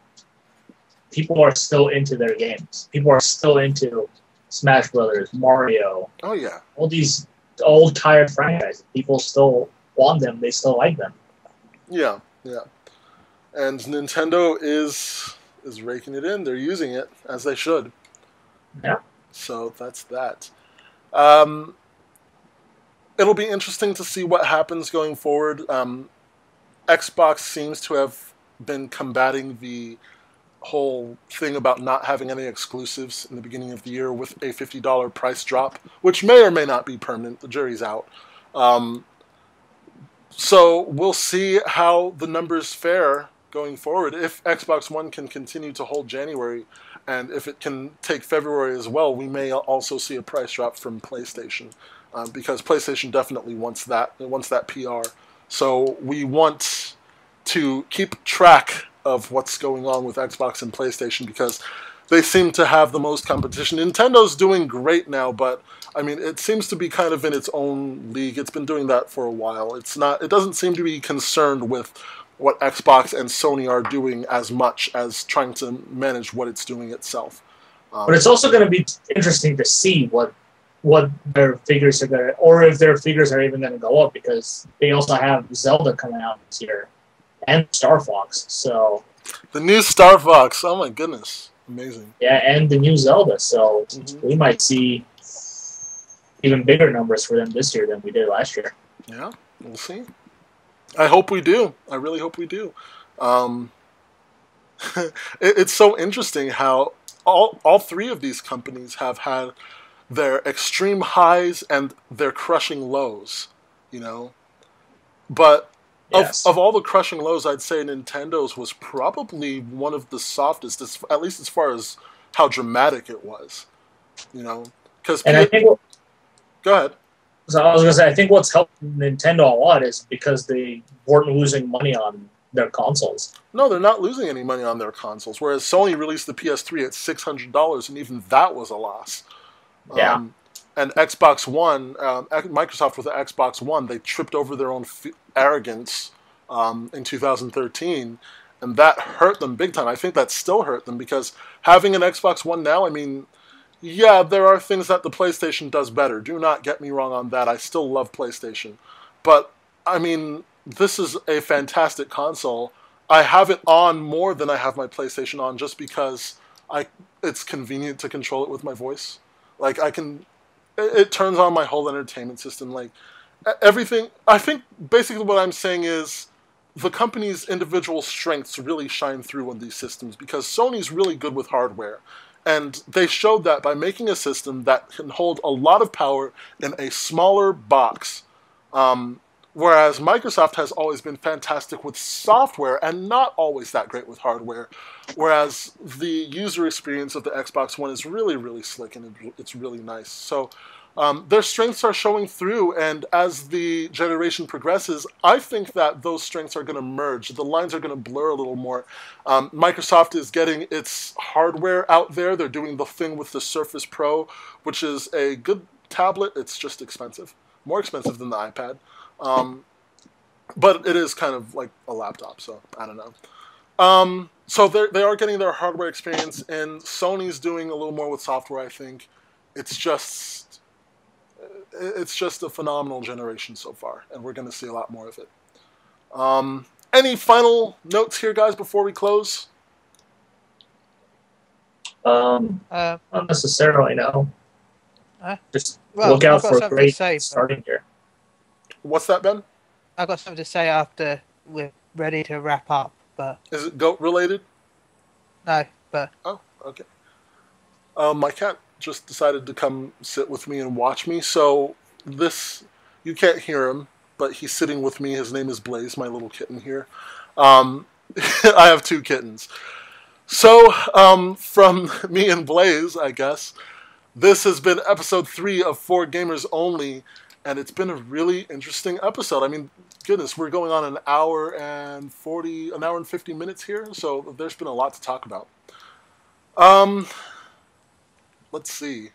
people are still into their games. People are still into Smash Brothers, Mario. Oh yeah, all these old tired franchises. People still want them. They still like them. Yeah, yeah. And Nintendo is raking it in. They're using it as they should. Yeah. So that's that. It'll be interesting to see what happens going forward. Xbox seems to have been combating the whole thing about not having any exclusives in the beginning of the year with a $50 price drop, which may or may not be permanent. The jury's out. So we'll see how the numbers fare going forward. If Xbox One can continue to hold January, and if it can take February as well, we may also see a price drop from PlayStation, because PlayStation definitely wants that. It wants that PR. So we want to keep track of what's going on with Xbox and PlayStation because they seem to have the most competition. Nintendo's doing great now, but I mean, it seems to be kind of in its own league. It's been doing that for a while. It doesn't seem to be concerned with what Xbox and Sony are doing as much as trying to manage what it's doing itself. But it's also going to be interesting to see what their figures are going to, or if their figures are even going to go up, because they also have Zelda coming out this year and Star Fox. So the new Star Fox, oh my goodness, amazing. Yeah, and the new Zelda. So we might see even bigger numbers for them this year than we did last year. Yeah, we'll see. I hope we do. I really hope we do. It's so interesting how all three of these companies have had their extreme highs and their crushing lows, you know? But yes, of all the crushing lows, I'd say Nintendo's was probably one of the softest, at least as far as how dramatic it was, you know? And I think... Go ahead. So I was going to say, I think what's helped Nintendo a lot is because they weren't losing money on their consoles. No, they're not losing any money on their consoles, whereas Sony released the PS3 at $600, and even that was a loss. Yeah. And Xbox One, Microsoft with the Xbox One, they tripped over their own arrogance in 2013, and that hurt them big time. I think that still hurt them, because having an Xbox One now, I mean... Yeah, there are things that the PlayStation does better. Do not get me wrong on that. I still love PlayStation. But, I mean, this is a fantastic console. I have it on more than I have my PlayStation on just because it's convenient to control it with my voice. Like, it turns on my whole entertainment system. Like, everything. I think basically what I'm saying is the company's individual strengths really shine through on these systems, because Sony's really good with hardware. And they showed that by making a system that can hold a lot of power in a smaller box. Whereas Microsoft has always been fantastic with software and not always that great with hardware. Whereas the user experience of the Xbox One is really, really slick, and it's really nice. So Their strengths are showing through, and as the generation progresses, I think that those strengths are going to merge. The lines are going to blur a little more. Microsoft is getting its hardware out there. They're doing the thing with the Surface Pro, which is a good tablet. It's just expensive. More expensive than the iPad. But it is kind of like a laptop, so I don't know. So they are getting their hardware experience, and Sony's doing a little more with software, I think. It's just a phenomenal generation so far, and we're going to see a lot more of it. Any final notes here, guys, before we close? Not necessarily, no. Just well, look out I've got for a something great to say, starting here. What's that, Ben? I've got something to say after we're ready to wrap up, but... Is it goat related? No, but... Oh, okay. My cat just decided to come sit with me and watch me, so this... You can't hear him, but he's sitting with me. His name is Blaze, my little kitten here. I have 2 kittens. So, from me and Blaze, I guess, this has been episode 3 of 4 Gamers Only, and it's been a really interesting episode. I mean, goodness, we're going on an hour and 50 minutes here, so there's been a lot to talk about. Let's see.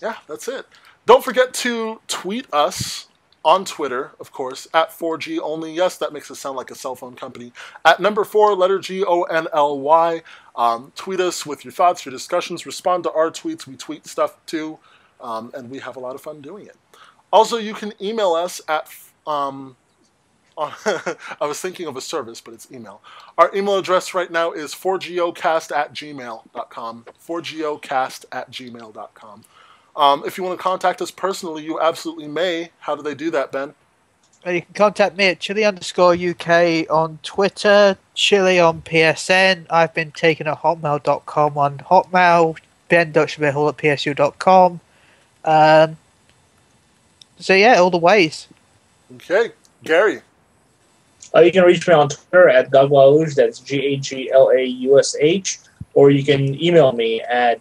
Yeah, that's it. Don't forget to tweet us on Twitter, of course, at 4G Only. Yes, that makes us sound like a cell phone company. At number 4, letter GONLY. Tweet us with your thoughts, your discussions. Respond to our tweets. We tweet stuff too, and we have a lot of fun doing it. Also, you can email us at... I was thinking of a service, but it's email. Our email address right now is 4gocast@gmail.com. 4gocast@gmail.com. If you want to contact us personally, you absolutely may. How do they do that, Ben? You can contact me at Chili_UK on Twitter, Chili on PSN. I've been taken at hotmail.com on Hotmail, Ben.Shillabeer-Hall at PSU.com. So yeah, all the ways. Okay. Gary. You can reach me on Twitter at Gaglaush, that's GAGLAUSH, or you can email me at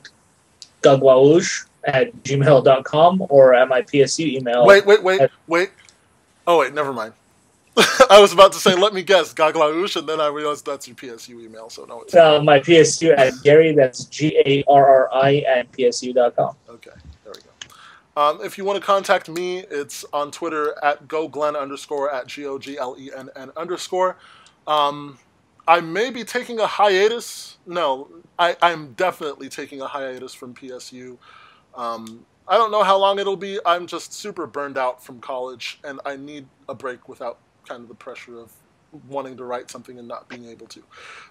gaglaush@gmail.com or at my PSU email. Wait. Oh, wait, never mind. I was about to say, let me guess, Gaglaush, and then I realized that's your PSU email, so no, it's not. My PSU at Garri, that's GARRI at PSU.com. Okay, there we go. If you want to contact me, it's on Twitter at GoGlenn_, at GOGLENN_. I may be taking a hiatus. No, I'm definitely taking a hiatus from PSU. I don't know how long it'll be. I'm just super burned out from college, and I need a break without kind of the pressure of wanting to write something and not being able to.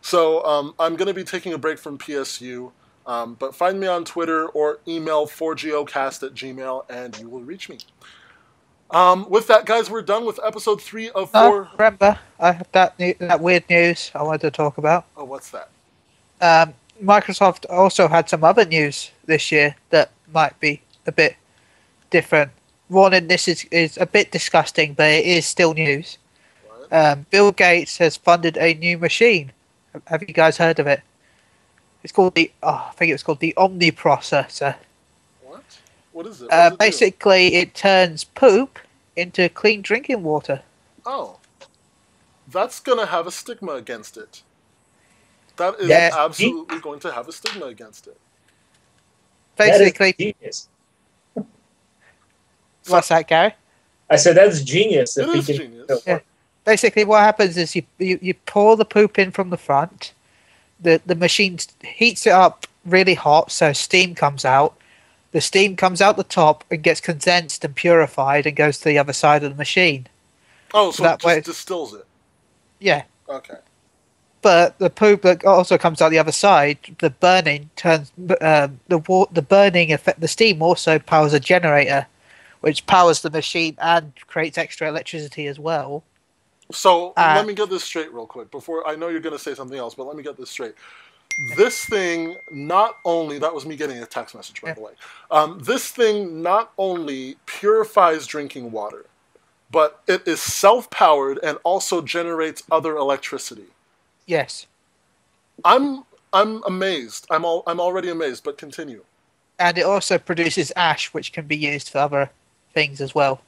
So I'm going to be taking a break from PSU. But find me on Twitter or email 4gocast@gmail, and you will reach me. With that, guys, we're done with episode 3 of 4. Remember, I have that weird news I wanted to talk about. Oh, what's that? Microsoft also had some other news this year that might be a bit different. Warning, this is a bit disgusting, but it is still news. Bill Gates has funded a new machine. Have you guys heard of it? It's called I think it was called the Omniprocessor. What? What is it? Basically, it turns poop into clean drinking water. Oh. That's going to have a stigma against it. That is absolutely going to have a stigma against it. Basically, that is genius. What's that, Gary? I said that's genius. It is genius. Yeah. Basically, what happens is you pour the poop in from the front. The machine heats it up really hot, so steam comes out. The steam comes out the top and gets condensed and purified and goes to the other side of the machine. Oh, so it just distills it. Yeah. Okay. But the poop that also comes out the other side, the burning turns the burning effect. The steam also powers a generator, which powers the machine and creates extra electricity as well. So let me get this straight real quick. Before I know you're going to say something else, but let me get this straight. This thing not only, that was me getting a text message, by the way. This thing not only purifies drinking water, but it is self-powered and also generates other electricity. Yes. I'm amazed. I'm already amazed, but continue. And it also produces ash, which can be used for other things as well.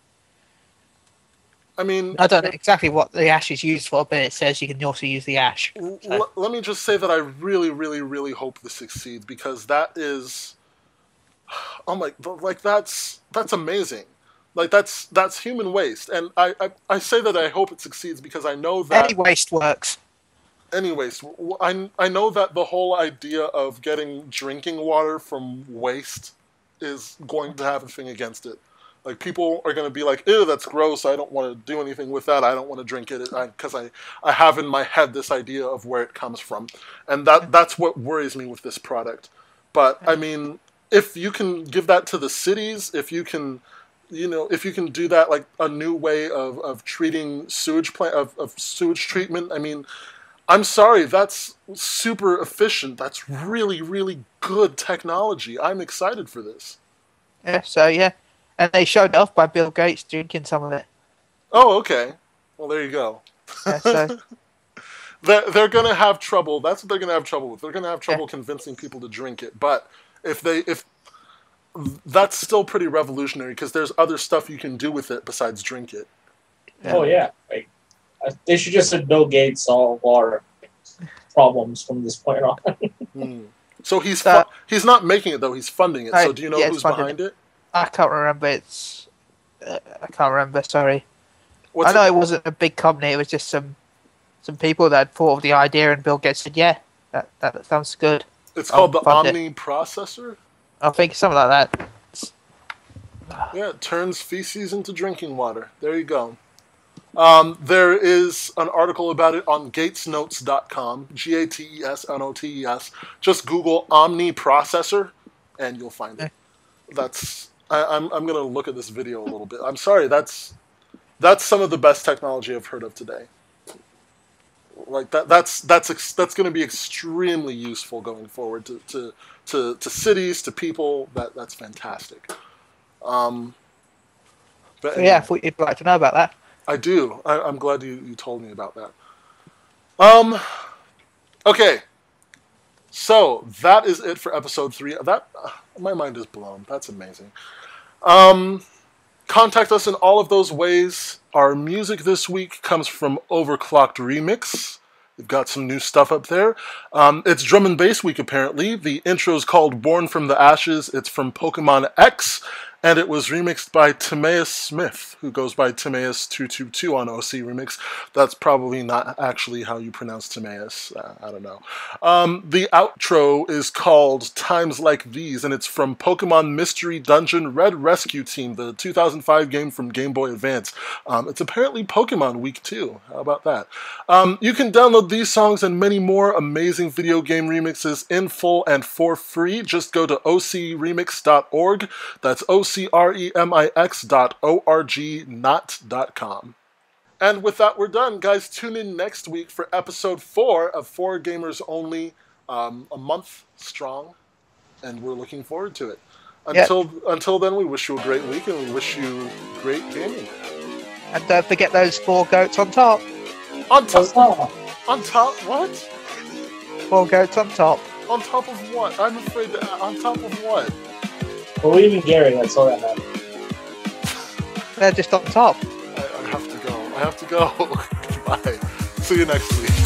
I mean, I don't know exactly what the ash is used for, but it says you can also use the ash. So. Let me just say that I really, really, really hope this succeeds, because that is, oh my, like that's amazing. Like that's human waste, and I say that I hope it succeeds because I know that Any waste works. Anyways, I know that the whole idea of getting drinking water from waste is going to have a thing against it. Like, people are going to be like, ew, that's gross, I don't want to do anything with that, I don't want to drink it, because I have in my head this idea of where it comes from. And that's what worries me with this product. But, I mean, if you can give that to the cities, if you can do that, like a new way of treating sewage of sewage treatment, I mean, I'm sorry, that's super efficient. That's really, really good technology. I'm excited for this. Yeah, so yeah. And they showed it off by Bill Gates drinking some of it. Oh, okay. Well, there you go. Yeah, so they're going to have trouble. That's what they're going to have trouble with. They're going to have trouble convincing people to drink it. But if that's still pretty revolutionary, because there's other stuff you can do with it besides drink it. Yeah. Oh, yeah. Like, they should just have Bill Gates solve our problems from this point on. So he's not making it, though. He's funding it. So do you know who's behind it? I can't remember. I can't remember. Sorry. I know it wasn't a big company. It was just some people that had thought of the idea, and Bill Gates said, "Yeah, that sounds good." It's called the Omni Processor. I think something like that. Yeah, it turns feces into drinking water. There you go. There is an article about it on gatesnotes.com, GATESNOTES. Just Google Omni Processor, and you'll find it. I'm going to look at this video a little bit. I'm sorry, that's some of the best technology I've heard of today. Like that's going to be extremely useful going forward to cities, to people. That's fantastic. But anyway. Yeah, I thought you'd like to know about that. I do. I'm glad you told me about that. Okay. So, that is it for episode 3. My mind is blown. That's amazing. Contact us in all of those ways. Our music this week comes from Overclocked Remix. We've got some new stuff up there. It's drum and bass week, apparently. The intro is called Born from the Ashes. It's from Pokemon X. And it was remixed by Timaeus Smith, who goes by Timaeus222 on OC Remix. That's probably not actually how you pronounce Timaeus. I don't know. The outro is called Times Like These, and it's from Pokemon Mystery Dungeon Red Rescue Team, the 2005 game from Game Boy Advance. It's apparently Pokemon Week 2. How about that? You can download these songs and many more amazing video game remixes in full and for free. Just go to ocremix.org. That's ocremix.org, not.com. And with that, we're done. Guys, tune in next week for episode 4 of 4 Gamers Only, a month strong, and we're looking forward to it. Until then, we wish you a great week, and we wish you great gaming. And don't forget those 4 goats on top. On top? On top? What? 4 goats on top. On top of what? I'm afraid that... On top of what? Believe in Gary, that's all that matters. They're just on top. I have to go. Bye. See you next week.